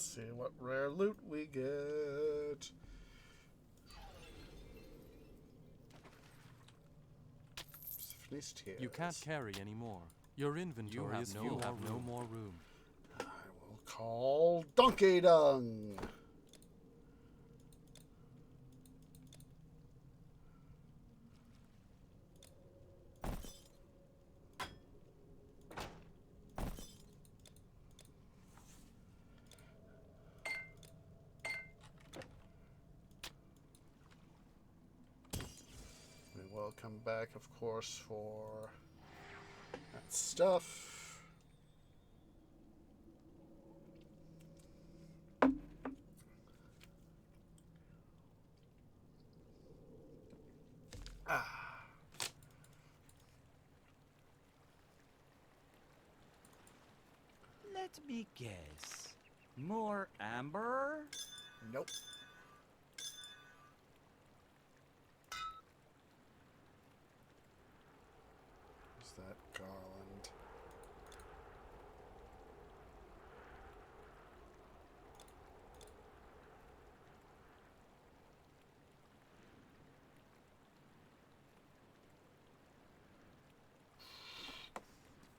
see what rare loot we get. Symphony's Tears. You can't carry anymore. Your inventory is full. You have no more room. I will call Donkey Dung. We'll come back, of course, for that stuff. Let me guess. More amber? Nope. Who's that Garland?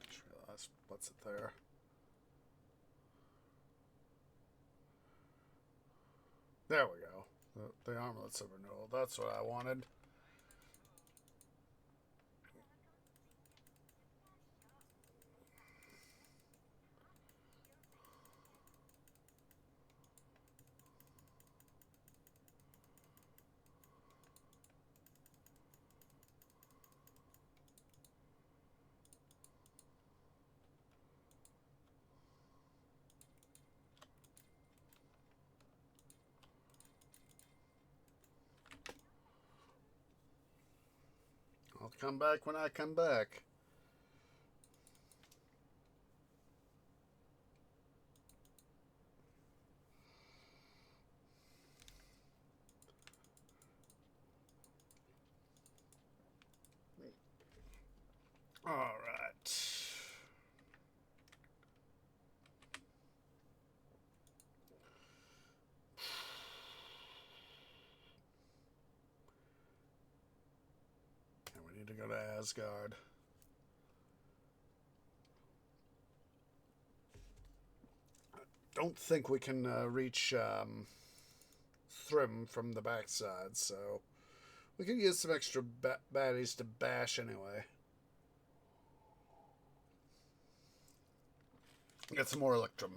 Just realized what's it there. There we go. The armlets of renewal. That's what I wanted. I'll come back when I come back. All right. And we need to go to Asgard. I don't think we can reach Thrym from the backside, so we can use some extra baddies to bash anyway. Get some more Electrum.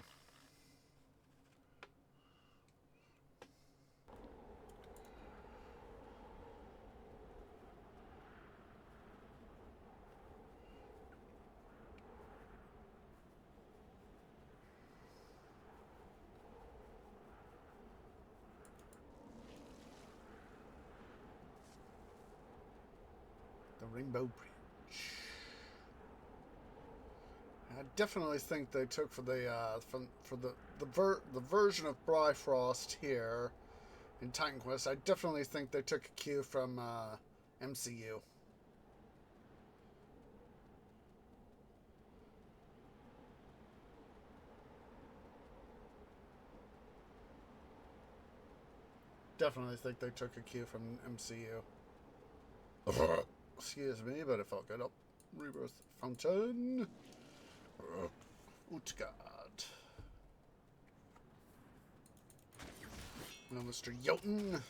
The Rainbow Bridge. I definitely think they took for the the version of Bifrost here in Titan Quest. I definitely think they took a cue from MCU. Definitely think they took a cue from MCU. Excuse me, but it felt good. Oh, Rebirth Fountain. Utgard. Well, Mr. Jotun.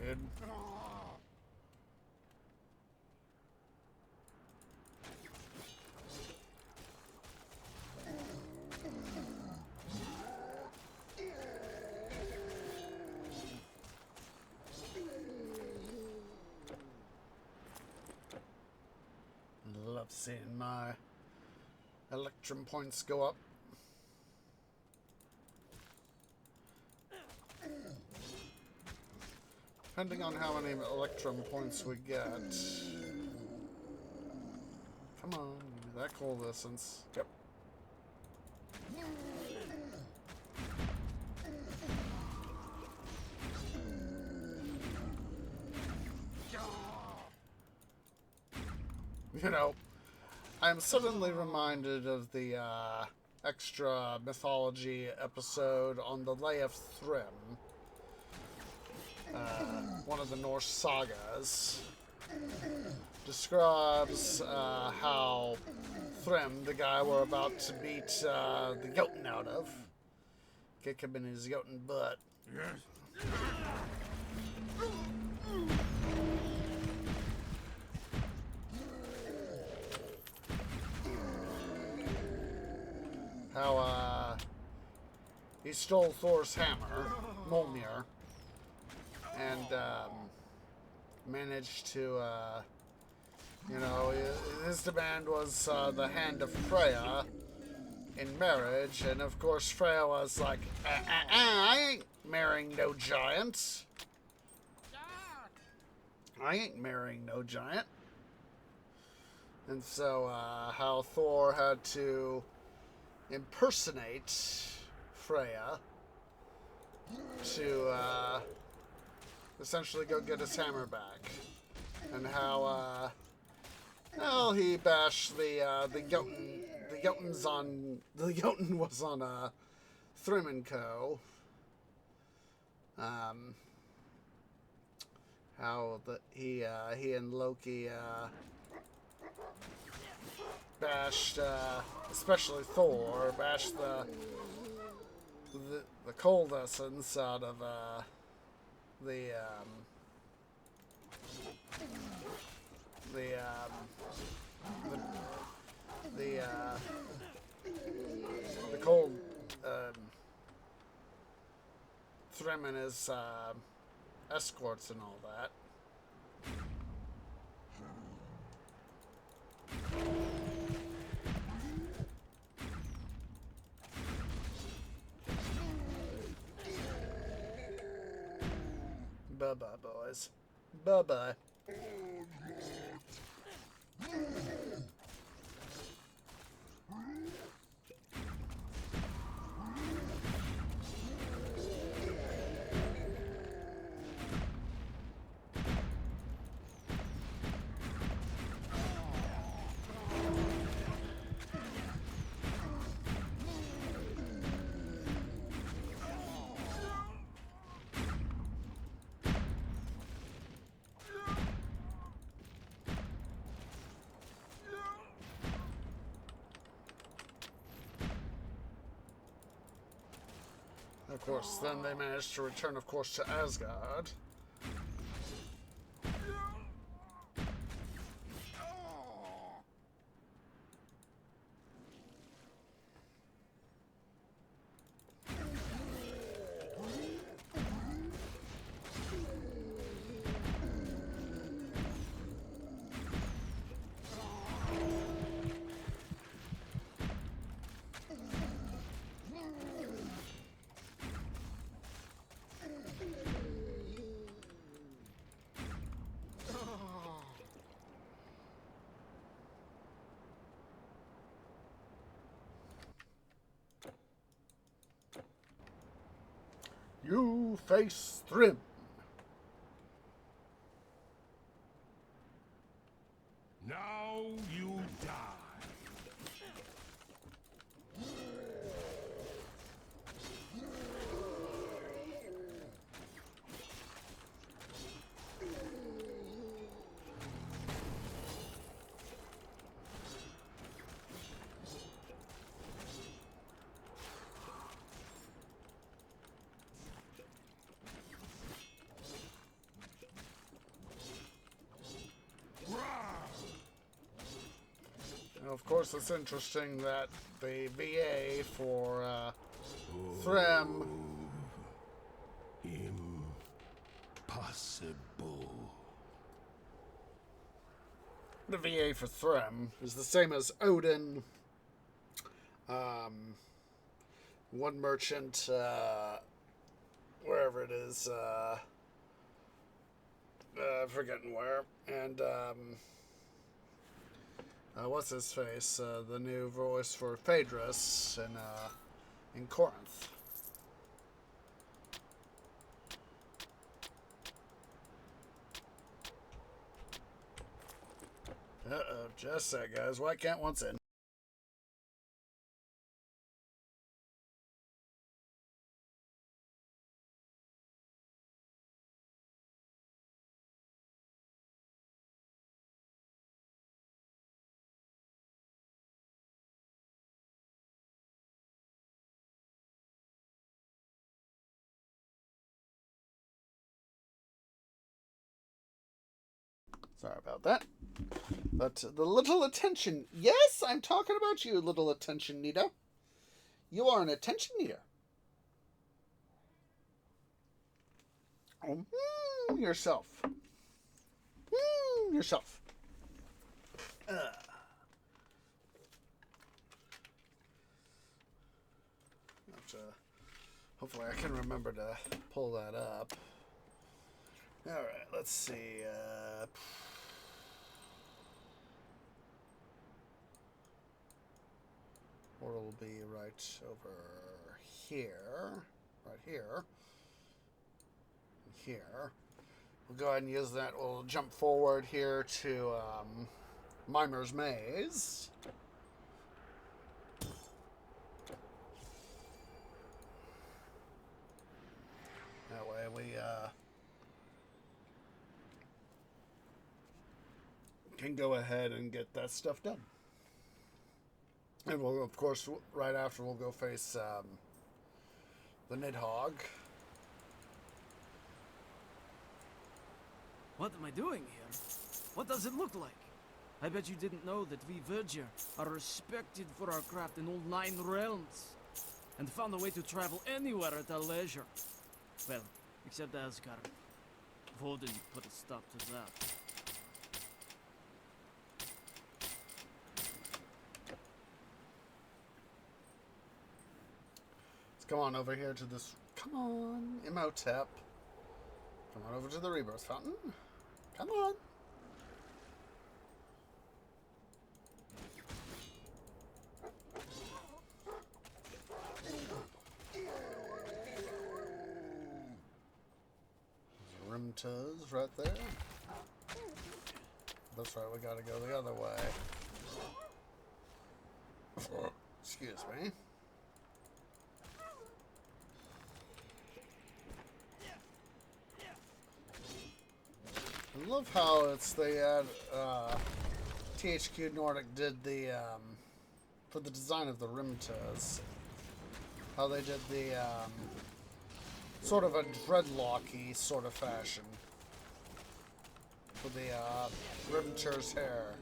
Did. Love seeing my Electrum points go up. Depending on how many Electrum points we get. Come on, give me that cold essence. Yep. You know, I'm suddenly reminded of the extra mythology episode on the Lay of Thrym, one of the Norse sagas. Describes how Thrym, the guy we're about to beat the Jotun out of, kick him in his Jotun butt. Yes. How he stole Thor's hammer, Mjolnir, and managed to, you know, his demand was the hand of Freya in marriage, and of course Freya was like, I ain't marrying no giant. I ain't marrying no giant. And so how Thor had to impersonate Freya to essentially go get his hammer back, and how well he bashed the Jotun. The Jotun was on Thrym and Co. How he and Loki bashed, especially Thor, bashed the cold essence out of the cold Thrym and his escorts and all that. Bye-bye, boys. Bye-bye. Of course, then they managed to return, of course, to Asgard. You face Thrym. Now you die. Of course, it's interesting that the VA for Thrym. Impossible. the VA for Thrym is the same as Odin. One merchant, wherever it is, forgetting where, and what's his face? The new voice for Phaedrus in Corinth. Just a sec, guys. Why can't once in? Sorry about that. But the little attention... Yes, I'm talking about you, little attention needer. You are an attention needer. Oh, yourself. Yourself. Hopefully I can remember to pull that up. Alright, let's see. Portal will be right over here. Right here. Here. We'll go ahead and use that. We'll jump forward here to Mimer's Maze. That way we can go ahead and get that stuff done. And we'll, of course, right after we'll go face the Nidhogg. What am I doing here? What does it look like? I bet you didn't know that we Verger are respected for our craft in all 9 realms, and found a way to travel anywhere at our leisure. Well, except Asgard. Vodin put a stop to that. Let's come on over here to this. Come on, Imhotep. Come on over to the Rebirth Fountain. Come on. Rimtas right there. That's right, we gotta go the other way. Excuse me. I love how it's they had THQ Nordic did the for the design of the Rimtas. How they did the sort of a dreadlocky sort of fashion for the Rimtur's hair.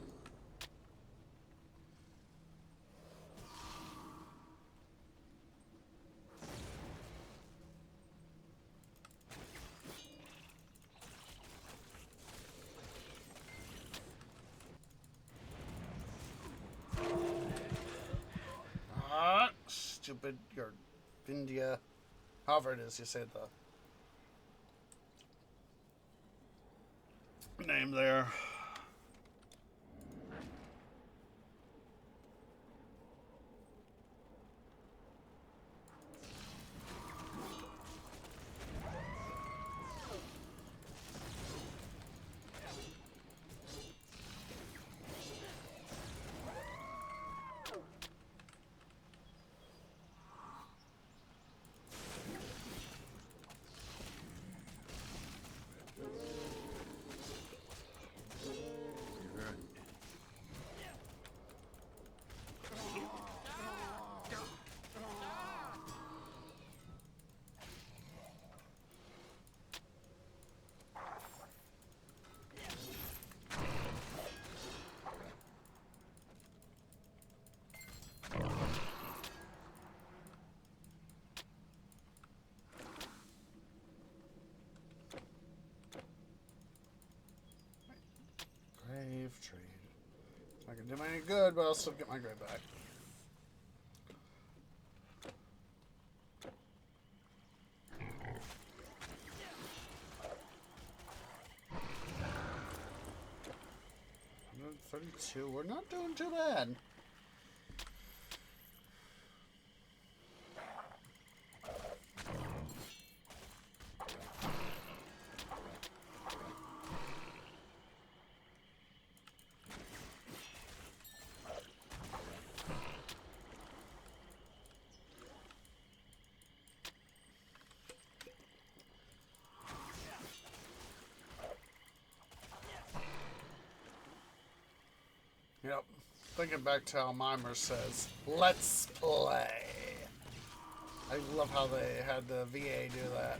Stupid, your India, however it is you say the name there. Not gonna do me any good, but I'll still get my grade back. $132. We're not doing too bad. Yep. Thinking back to how Mimer says, "Let's play." I love how they had the VA do that.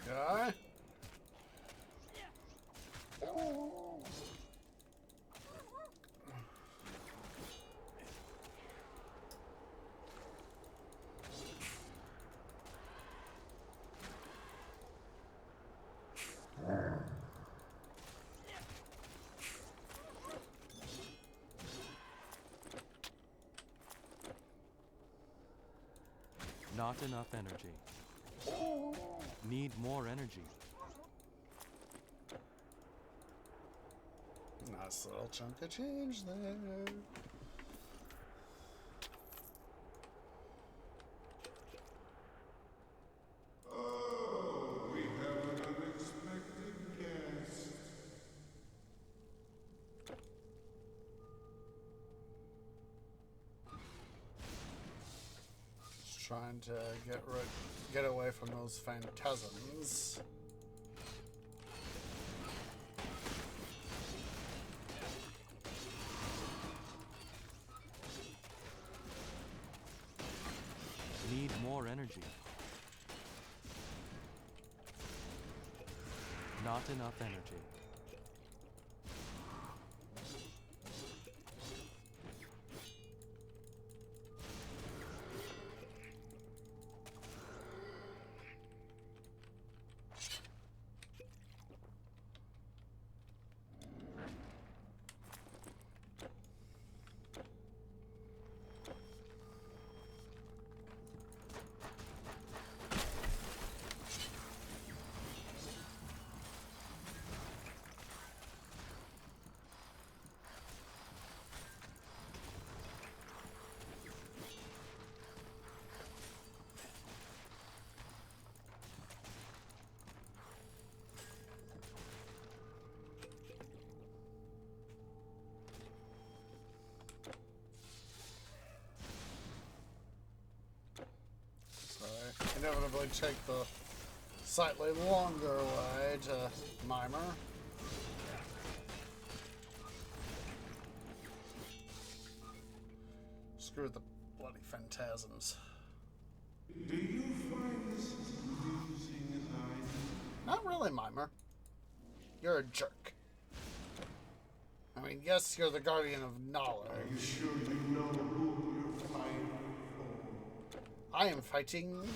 Guy. Not enough energy. Need more energy. Nice little chunk of change there. Oh, we have an unexpected guest. Just trying to get away from those phantasms. Need more energy. Not enough energy. Inevitably take the slightly longer way to Mimer. Screw the bloody phantasms. Do you find this as amusing as I do? Not really, Mimer. You're a jerk. I mean, yes, you're the guardian of knowledge. Are you sure you know who you're fighting for? I am fighting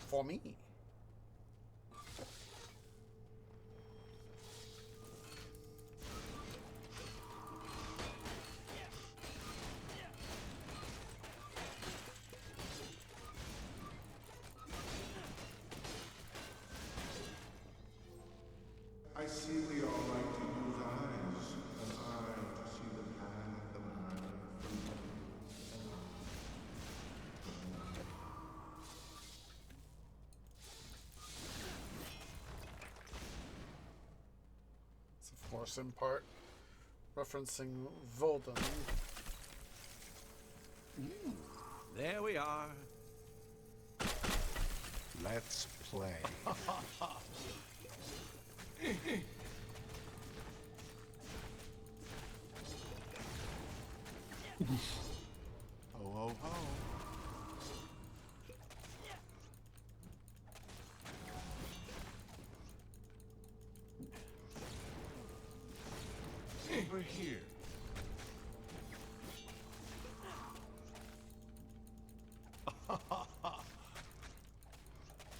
for me. I see we all like to use eyes, an eye to see the path, an eye for It's of course in part referencing Volden. There we are. Let's play. Ho ho ho. Over here.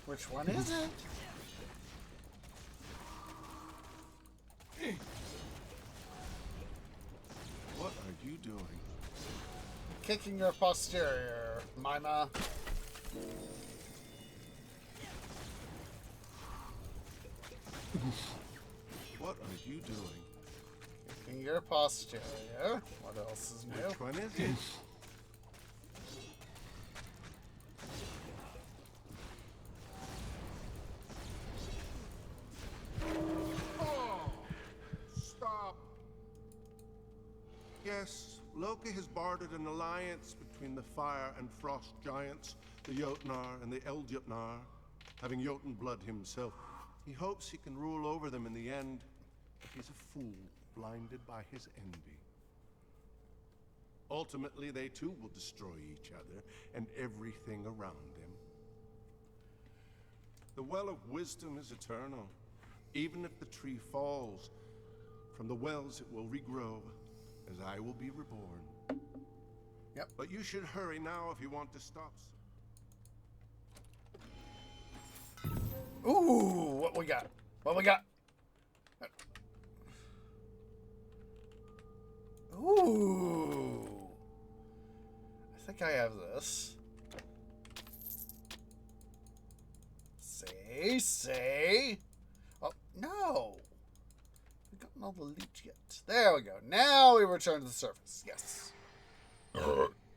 Which one is it? What are you doing? Kicking your posterior, Mima. What are you doing? Kicking your posterior. What else is new? Which one is it? Oh, stop. Yes, Loki has bartered an alliance between the fire and frost giants, the Jotnar and the Eldjotnar. Having Jotun blood himself, he hopes he can rule over them in the end, but he's a fool, blinded by his envy. Ultimately, they too will destroy each other and everything around them. The well of wisdom is eternal. Even if the tree falls, from the wells it will regrow, as I will be reborn. Yep. But you should hurry now if you want to stop. Ooh, what we got? What we got? Ooh. I think I have this. Say. Oh, no. We've gotten all the loot yet. There we go. Now we return to the surface. Yes.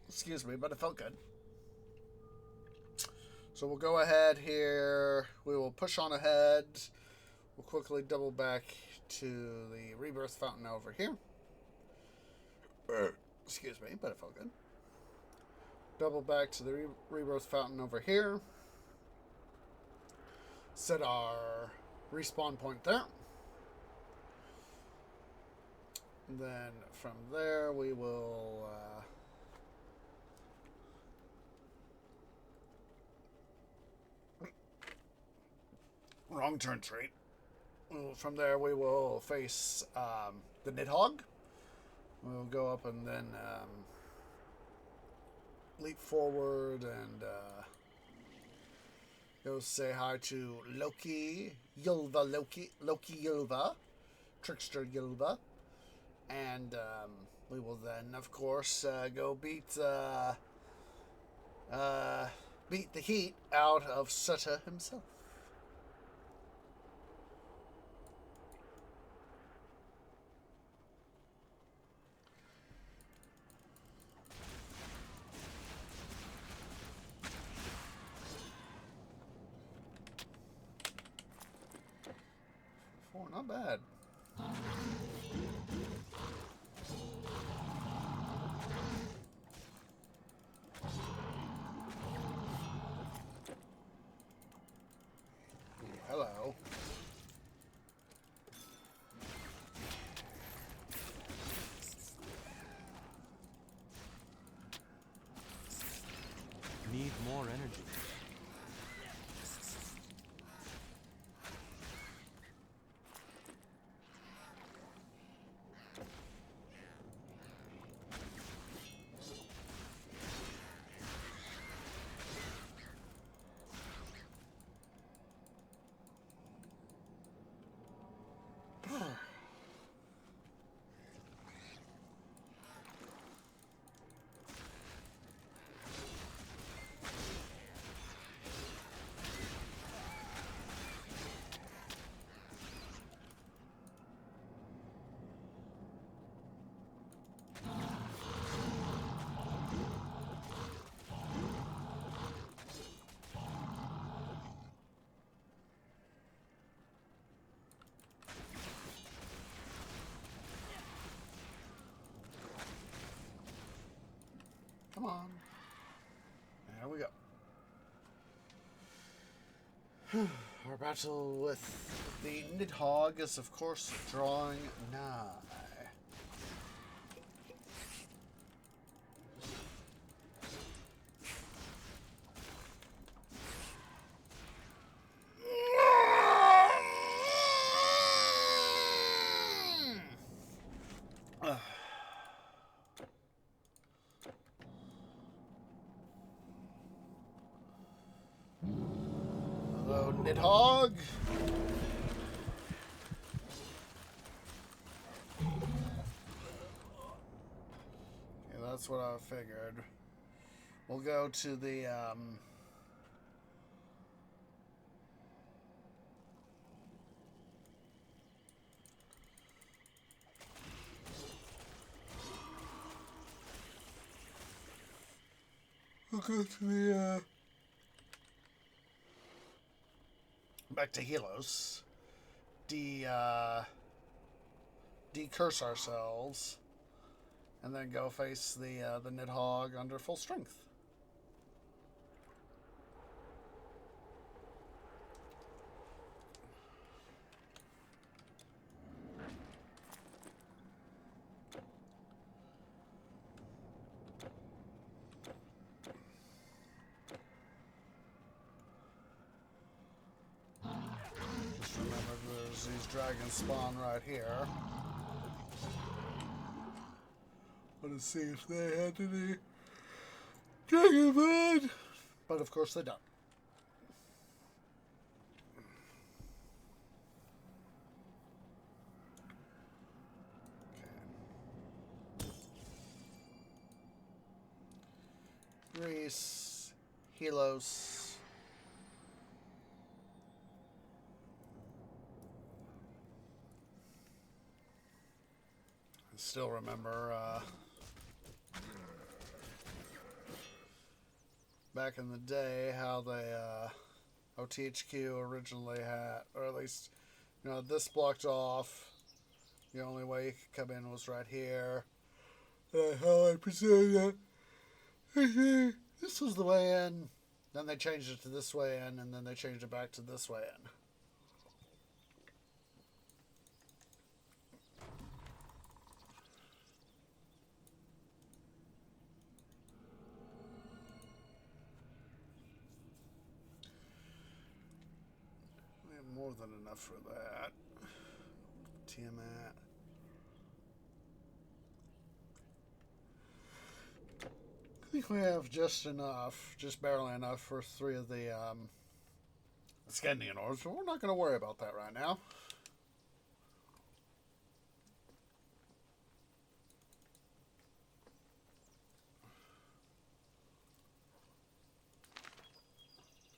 Excuse me, but it felt good. So we'll go ahead here. We will push on ahead. We'll quickly double back to the rebirth fountain over here. Excuse me, but it felt good. Double back to the rebirth fountain over here. Set our respawn point there. And then from there we will wrong turn trait. From there we will face the Nidhogg. We'll go up and then leap forward and go say hi to Loki Ylva, Trickster Ylva, and we will then, of course, go beat the heat out of Sutta himself. Not bad. Hello. Come on. There we go. Our battle with the Nidhogg is, of course, drawing nigh. Hello, Nidhogg. Yeah, that's what I figured. We'll go to the, we'll go to the, back to Helos. Decurse ourselves. And then go face the Nidhogg under full strength. Just remember there's these dragons spawn right here. Want to see if they had any dragon blood. But of course they don't. Okay. Greece, Helos. I still remember back in the day how they OTHQ originally had, or at least, you know, this blocked off. The only way you could come in was right here. How I presume that this was the way in. Then they changed it to this way in, and then they changed it back to this way in. We have more than enough for that. Tiamat. I think we have just enough, just barely enough for 3 of the Scandian orbs, but we're not going to worry about that right now.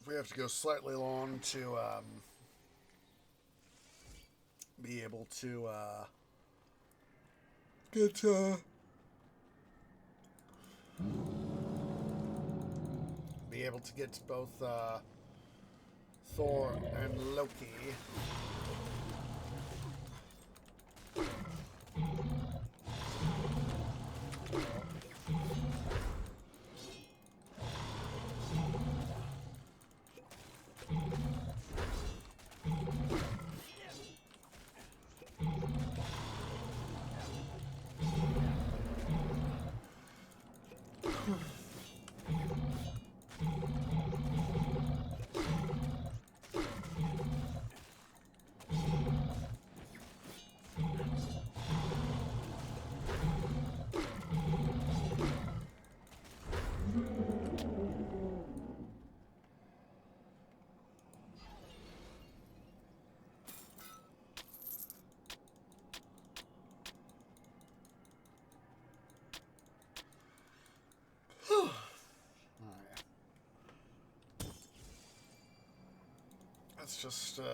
We have to go slightly long to be able to get be able to get to both Thor and Loki. It's just, feel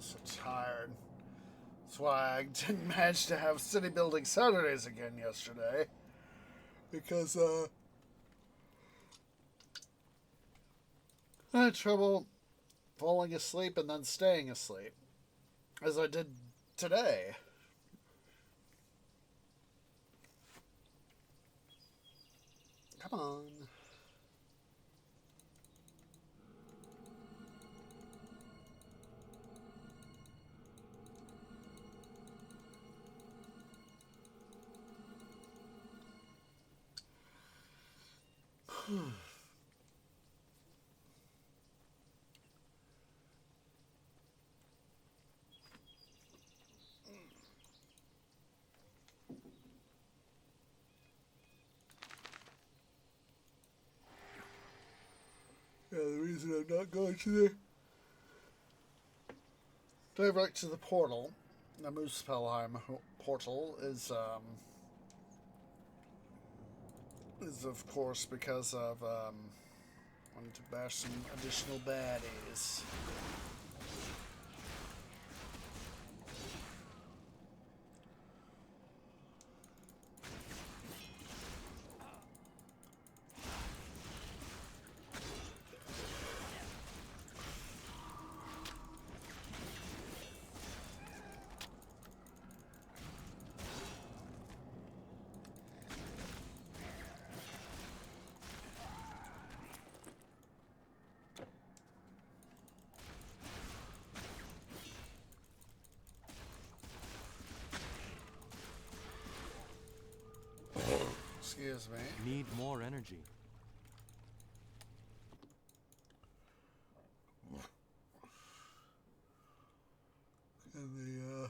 so tired. That's why I didn't manage to have city building Saturdays again yesterday. Because, I had trouble falling asleep and then staying asleep. As I did today. Come on. Yeah, the reason I'm not going to the dive right to the portal, the Muspelheim portal, is of course because of wanting to bash some additional baddies. Excuse me. Need more energy. And the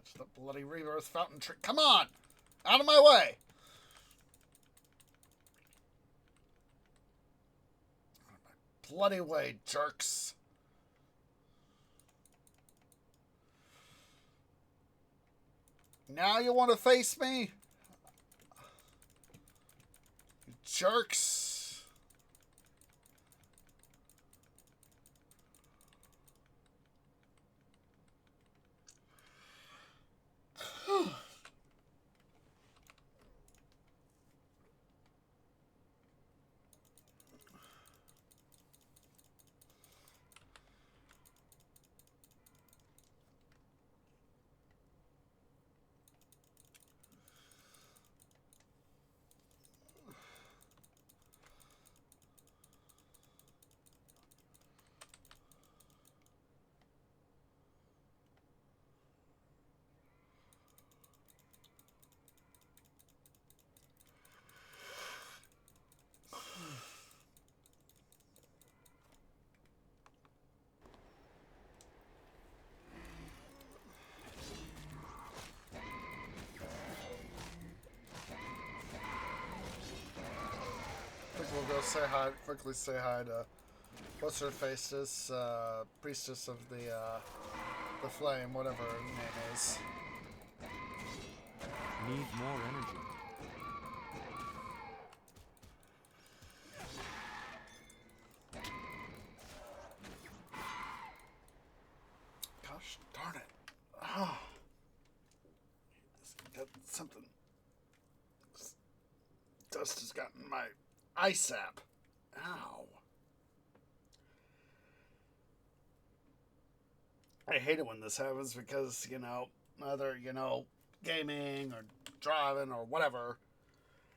it's the bloody rebirth fountain trick. Come on! Out of my way! Out of my bloody way, jerks. Now you want to face me? You jerks. We'll go say hi, quickly say hi to what's her face, this priestess of the flame, whatever her name is. Need more energy. Gosh darn it. Oh. Got something. Dust has gotten my eye sap. Ow. I hate it when this happens because, either, gaming or driving or whatever,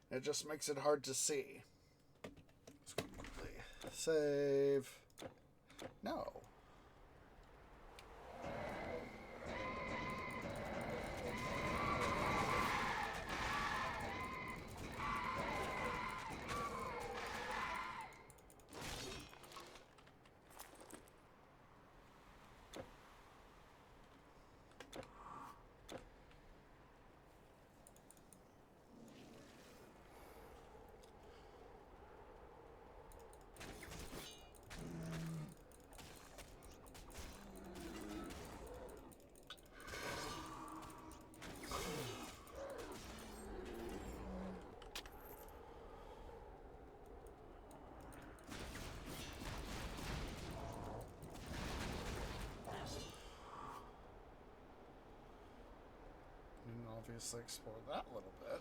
it just makes it hard to see. Let's go quickly. Save. No. obviously explore that a little bit.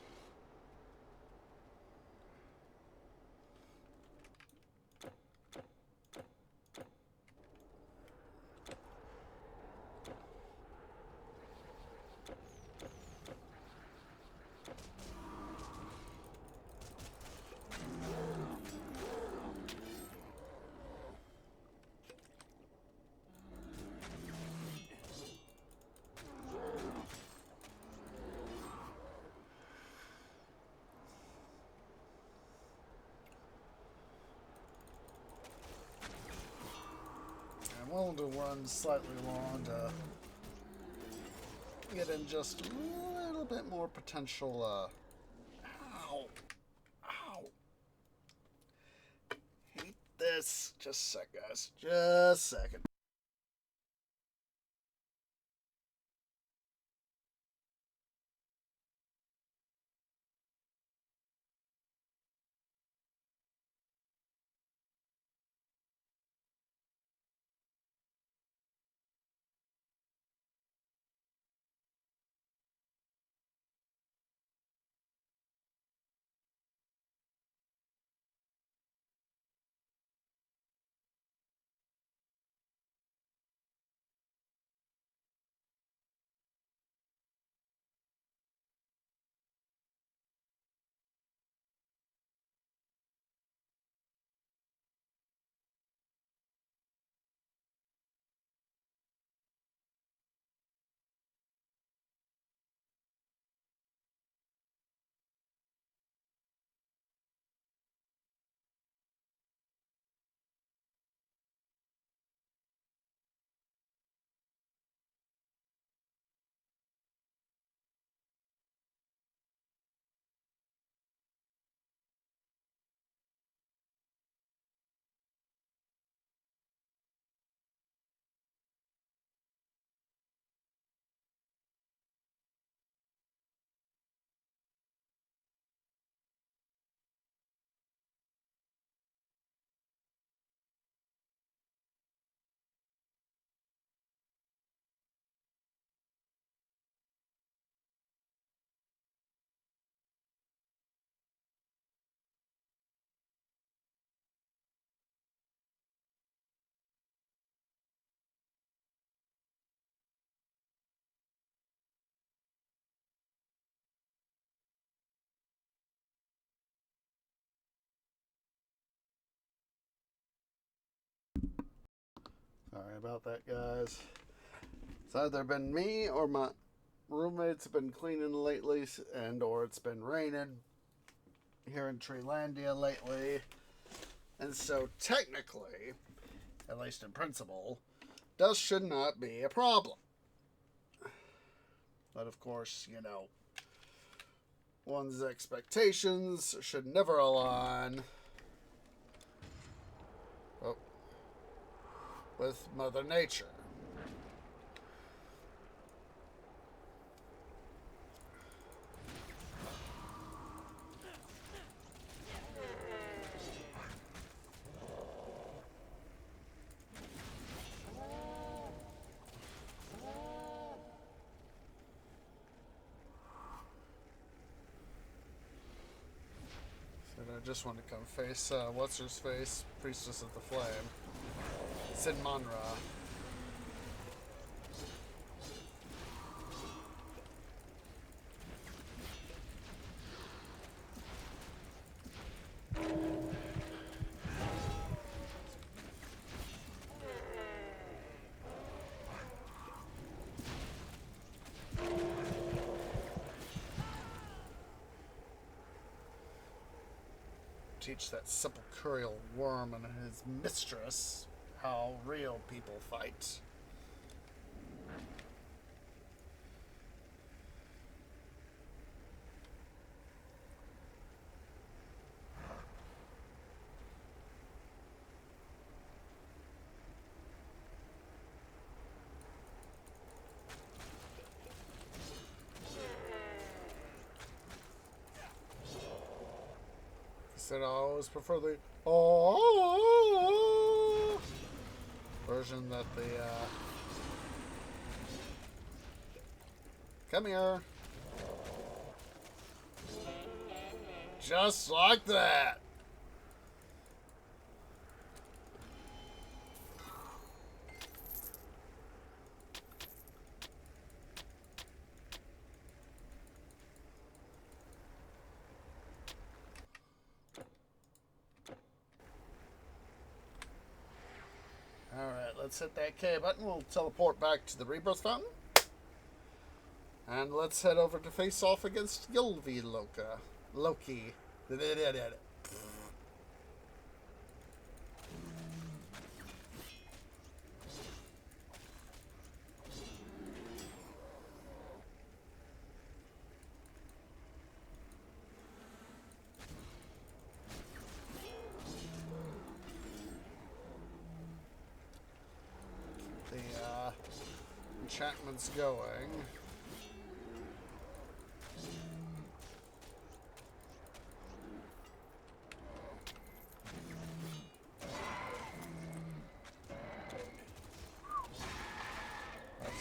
I'm willing to run slightly long to get in just a little bit more potential, ow, ow, hate this, just a sec, guys, just a second. Sorry about that, guys. It's either been me or my roommates have been cleaning lately, and or it's been raining here in Treelandia lately. And so technically, at least in principle, dust should not be a problem. But of course, you know, one's expectations should never align with Mother Nature. I just want to come face, what's her face? Priestess of the Flame. Sin Manra. Teach that sepulchral worm and his mistress how real people fight. Said I always prefer the version that the come here. Just like that. Alright, let's hit that K button. We'll teleport back to the Rebirth Fountain. And let's head over to face off against Loki. The enchantment's going.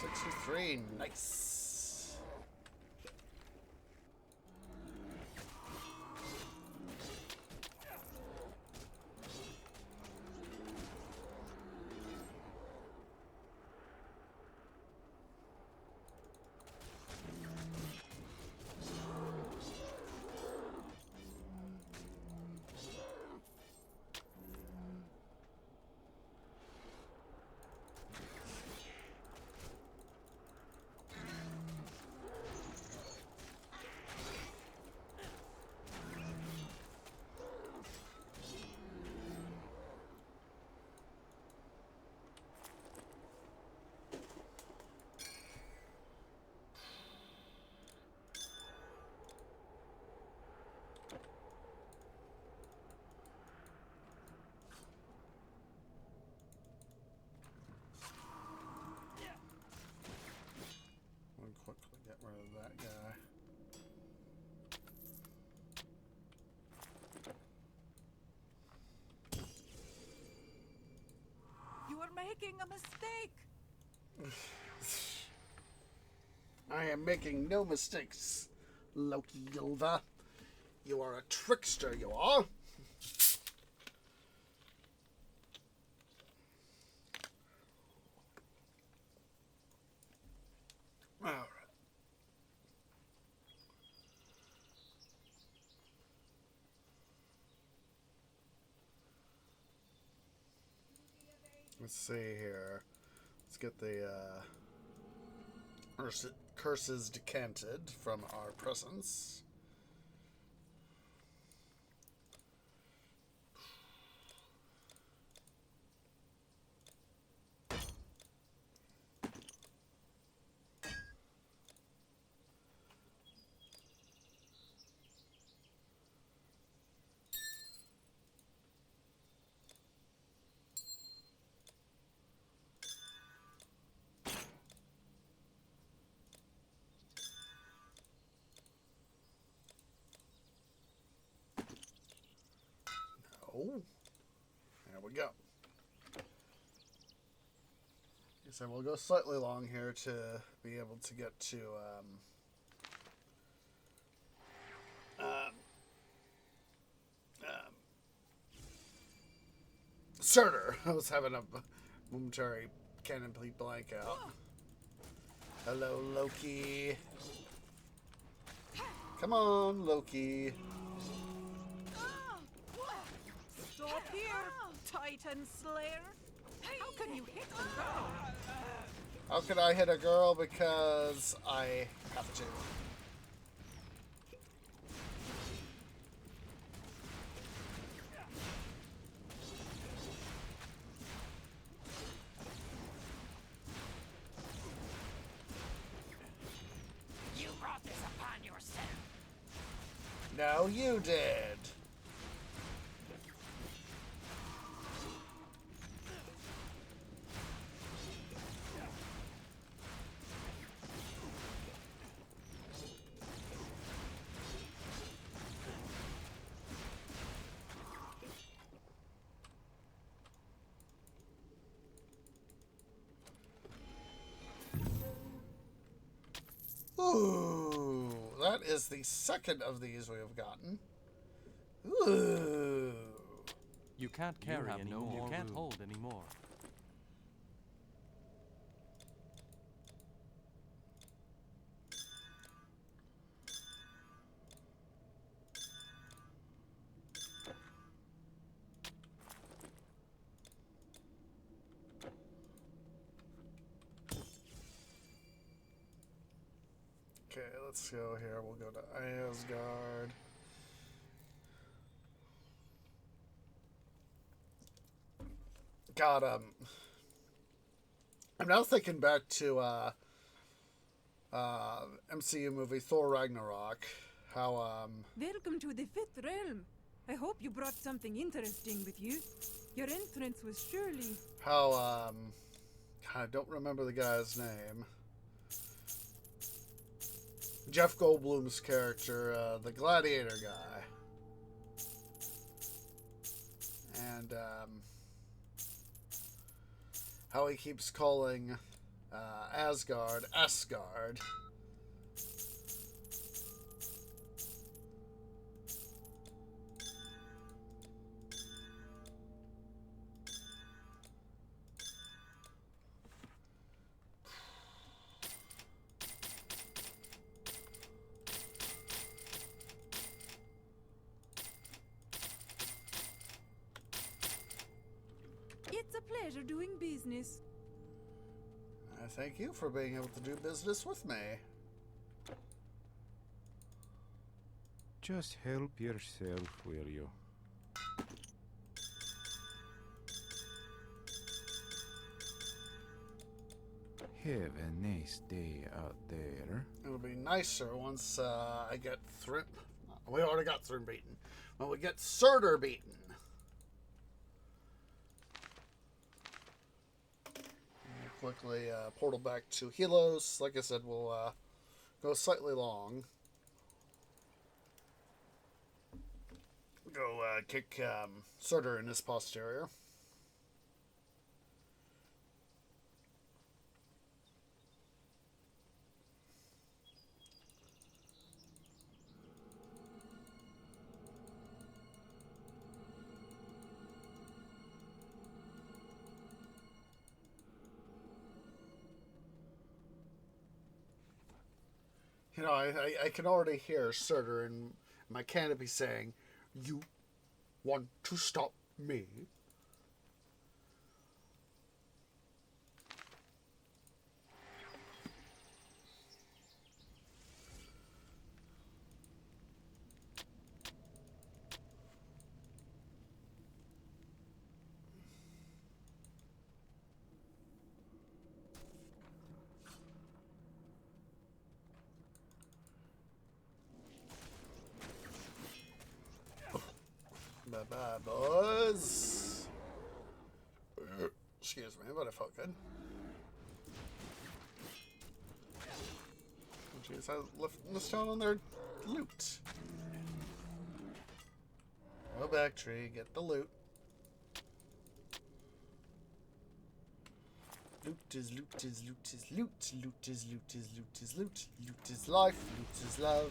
$63, nice. Quickly get rid of that guy. You are making a mistake. I am making no mistakes, Loki Ylva. You are a trickster, you are. Alright. Let's see here. Let's get the curses decanted from our presence. Oh, there we go. So we'll go slightly long here to be able to get to Surtur. I was having a momentary complete blank out. Hello, Loki. Come on, Loki. Stop here, Titan Slayer. How can you hit the girl? How could I hit a girl? Because I have to. You brought this upon yourself. No, you did. Ooh, that is the second of these we have gotten. Ooh. You can't carry anymore. You can't hold anymore. Okay, let's go here. We'll go to Asgard. God, I'm now thinking back to MCU movie Thor Ragnarok. How Welcome to the Fifth Realm. I hope you brought something interesting with you. Your entrance was surely... How I don't remember the guy's name. Jeff Goldblum's character, the gladiator guy. And how he keeps calling Asgard Asgard. It's a pleasure doing business. I thank you for being able to do business with me. Just help yourself, will you? Have a nice day out there. It'll be nicer once I get Thrym. We already got Thrym beaten. When we get Surtur beaten. Quickly portal back to Helos. Like I said, we'll go slightly long. Go kick Surtur in his posterior. You know, I can already hear Surtur in my canopy saying, "You want to stop me?" Bye-bye, boys. Excuse me, but I felt good. Jeez, I left this town on their loot. Go back, tree, get the loot. Loot is loot is loot is loot. Loot is loot is loot is loot. Loot is life, loot is love.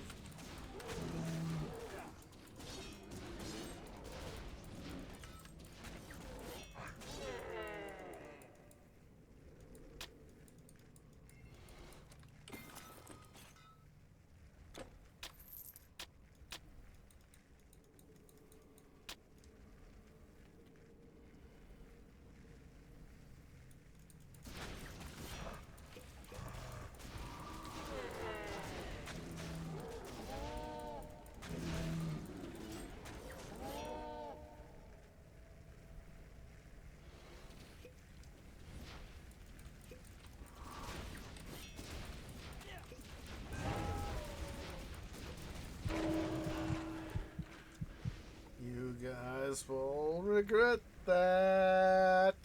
You guys will regret that.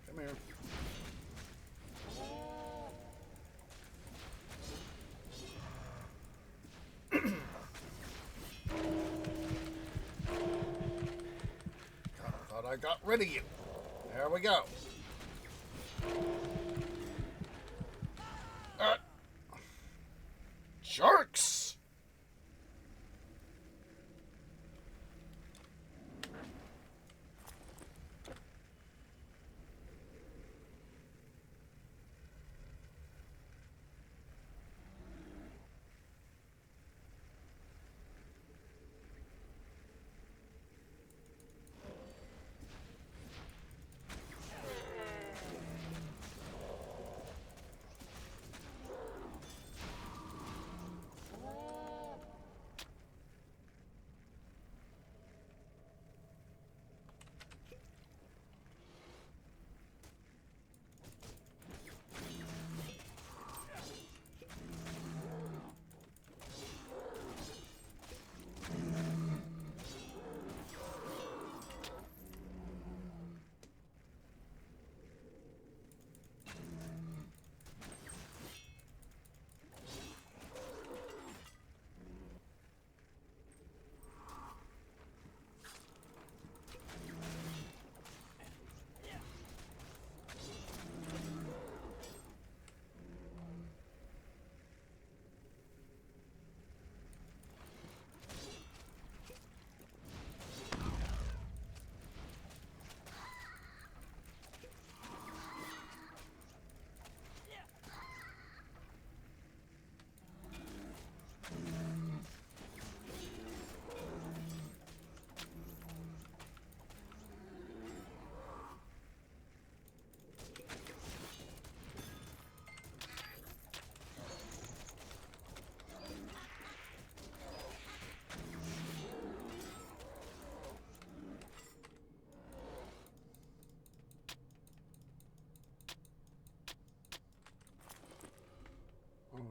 Come here. I got rid of you. There we go. Jerks!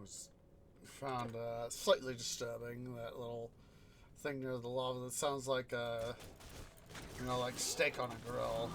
Was found slightly disturbing, that little thing near the lava that sounds like like steak on a grill.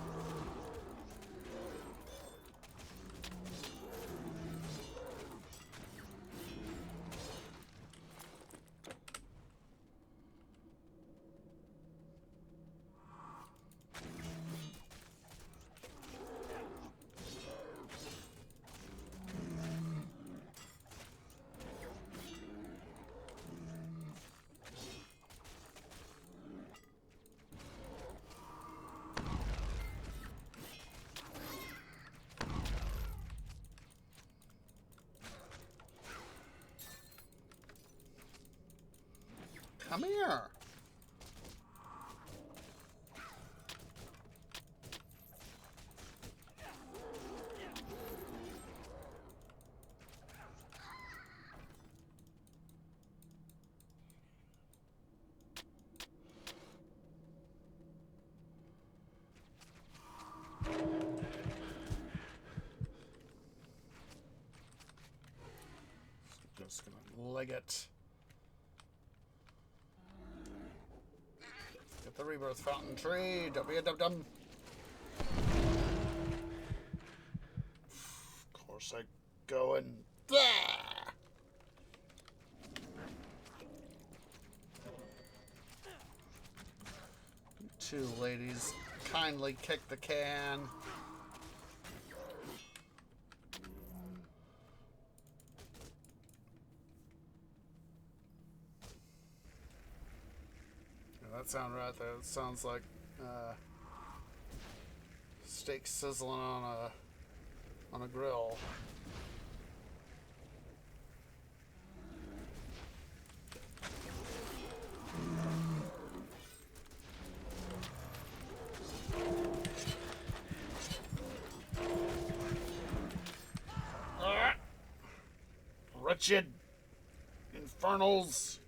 Come here. Just gonna leg it. Get the rebirth fountain tree. Don't be a dum-dum. Of course I go in there. You two ladies kindly kick the can. That sound right there. It sounds like steak sizzling on a grill. Wretched infernals.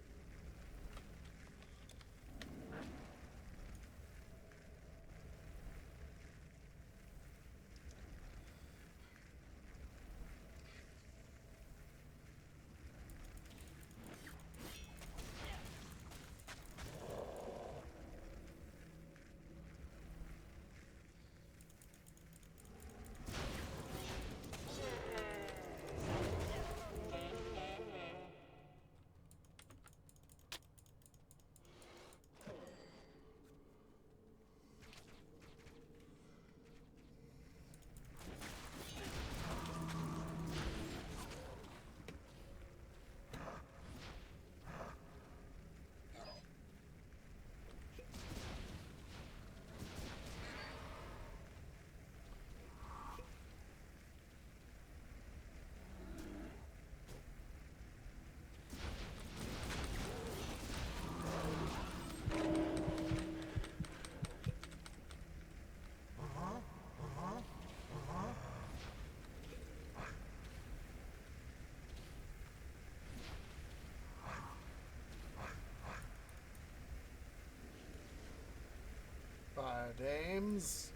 dames.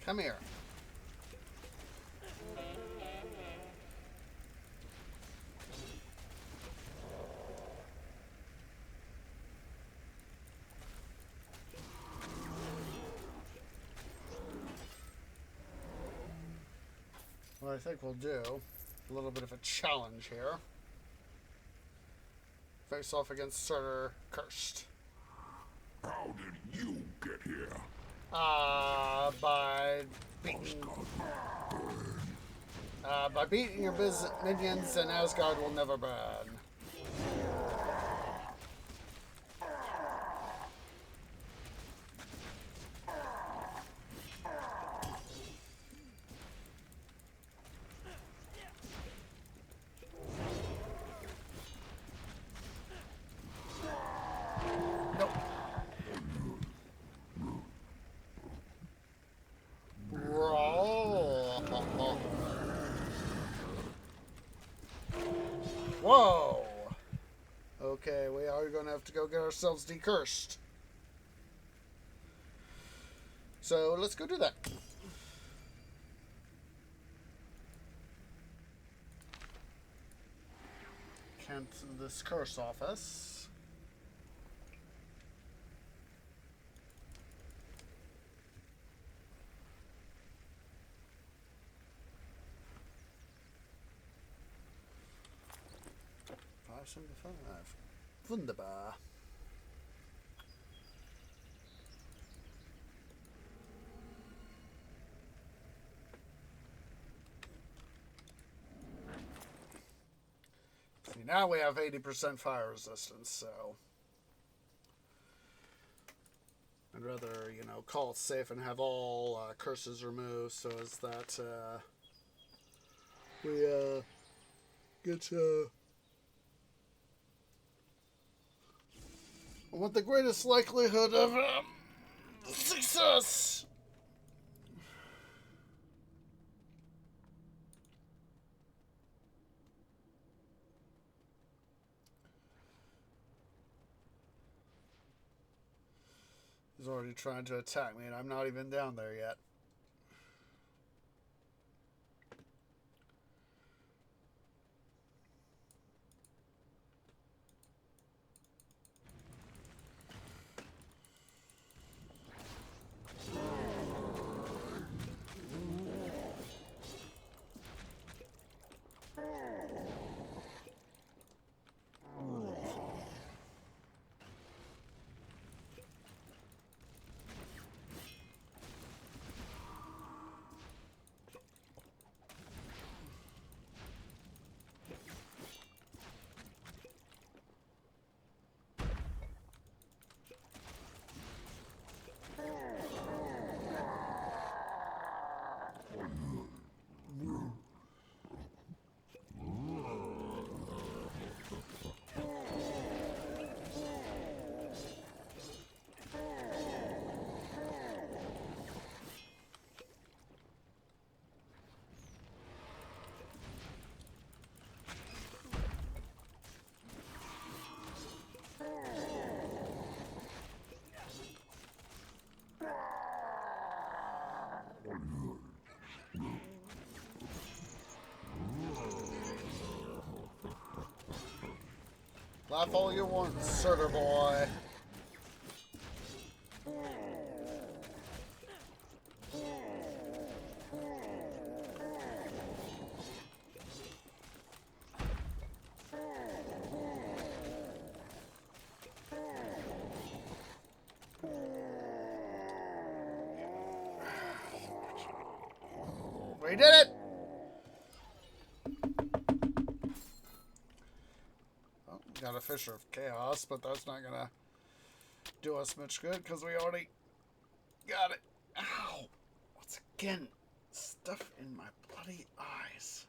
Come here. What I think we'll do, a little bit of a challenge here. Face off against Surtur Cursed. How did you get here? By beating your minions, and Asgard will never burn. Nope. Whoa! Okay, we are going to have to go get ourselves decursed. So let's go do that. Cancel this curse office. Wunderbar. See, now we have 80% fire resistance, so I'd rather, you know, call it safe and have all curses removed so as that we get I want the greatest likelihood of success. He's already trying to attack me, and I'm not even down there yet. Laugh all you want, Surtur boy. We did it! Oh, got a Fissure of Chaos, but that's not gonna do us much good because we already got it. Ow! Again, stuff in my bloody eyes.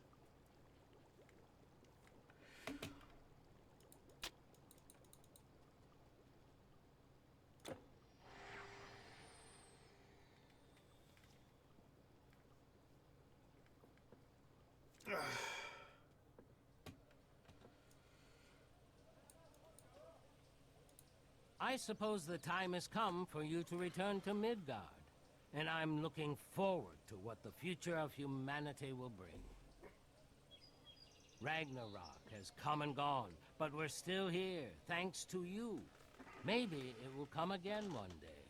I suppose the time has come for you to return to Midgard, and I'm looking forward to what the future of humanity will bring. Ragnarok has come and gone, but we're still here, thanks to you. Maybe it will come again one day.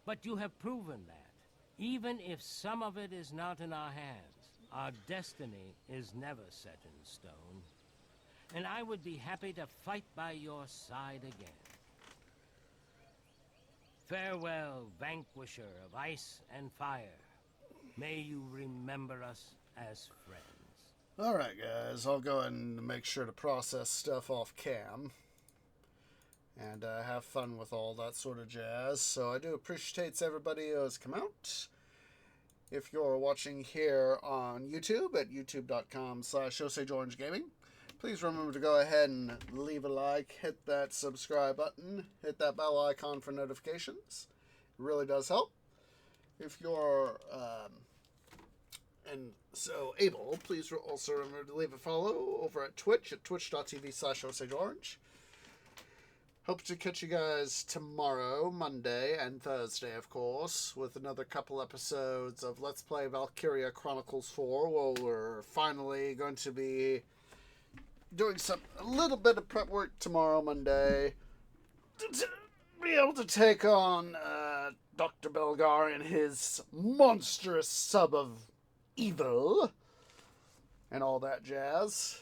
But you have proven that, even if some of it is not in our hands, our destiny is never set in stone. And I would be happy to fight by your side again. Farewell, vanquisher of ice and fire. May you remember us as friends. Alright guys, I'll go and make sure to process stuff off cam. And have fun with all that sort of jazz. So I do appreciate everybody who has come out. If you're watching here on YouTube at youtube.com/OsageOrangeGaming, please remember to go ahead and leave a like, hit that subscribe button, hit that bell icon for notifications. It really does help. If you're and so able, please also remember to leave a follow over at Twitch at twitch.tv/OsageOrange. Hope to catch you guys tomorrow, Monday, and Thursday, of course, with another couple episodes of Let's Play Valkyria Chronicles 4, where we're finally going to be doing a little bit of prep work tomorrow, Monday, to be able to take on Dr. Belgar and his monstrous sub of evil and all that jazz.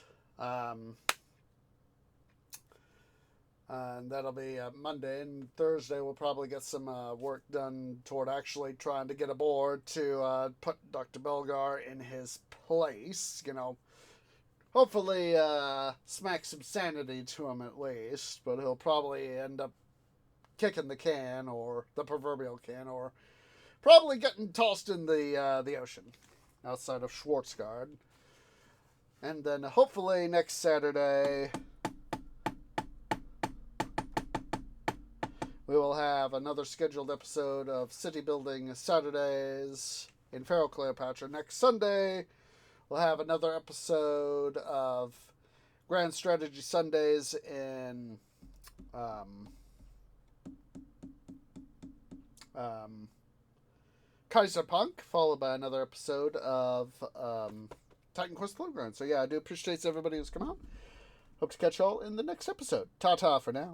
And that'll be Monday, and Thursday we'll probably get some work done toward actually trying to get aboard to put Dr. Belgar in his place, you know. Hopefully smack some sanity to him at least, but he'll probably end up kicking the can, or the proverbial can, or probably getting tossed in the ocean outside of Schwarzgard. And then hopefully next Saturday we will have another scheduled episode of City Building Saturdays in Pharaoh Cleopatra. Next Sunday we'll have another episode of Grand Strategy Sundays in Kaiserpunk, followed by another episode of Titan Quest Playground. So yeah, I do appreciate everybody who's come out. Hope to catch y'all in the next episode. Ta-ta for now.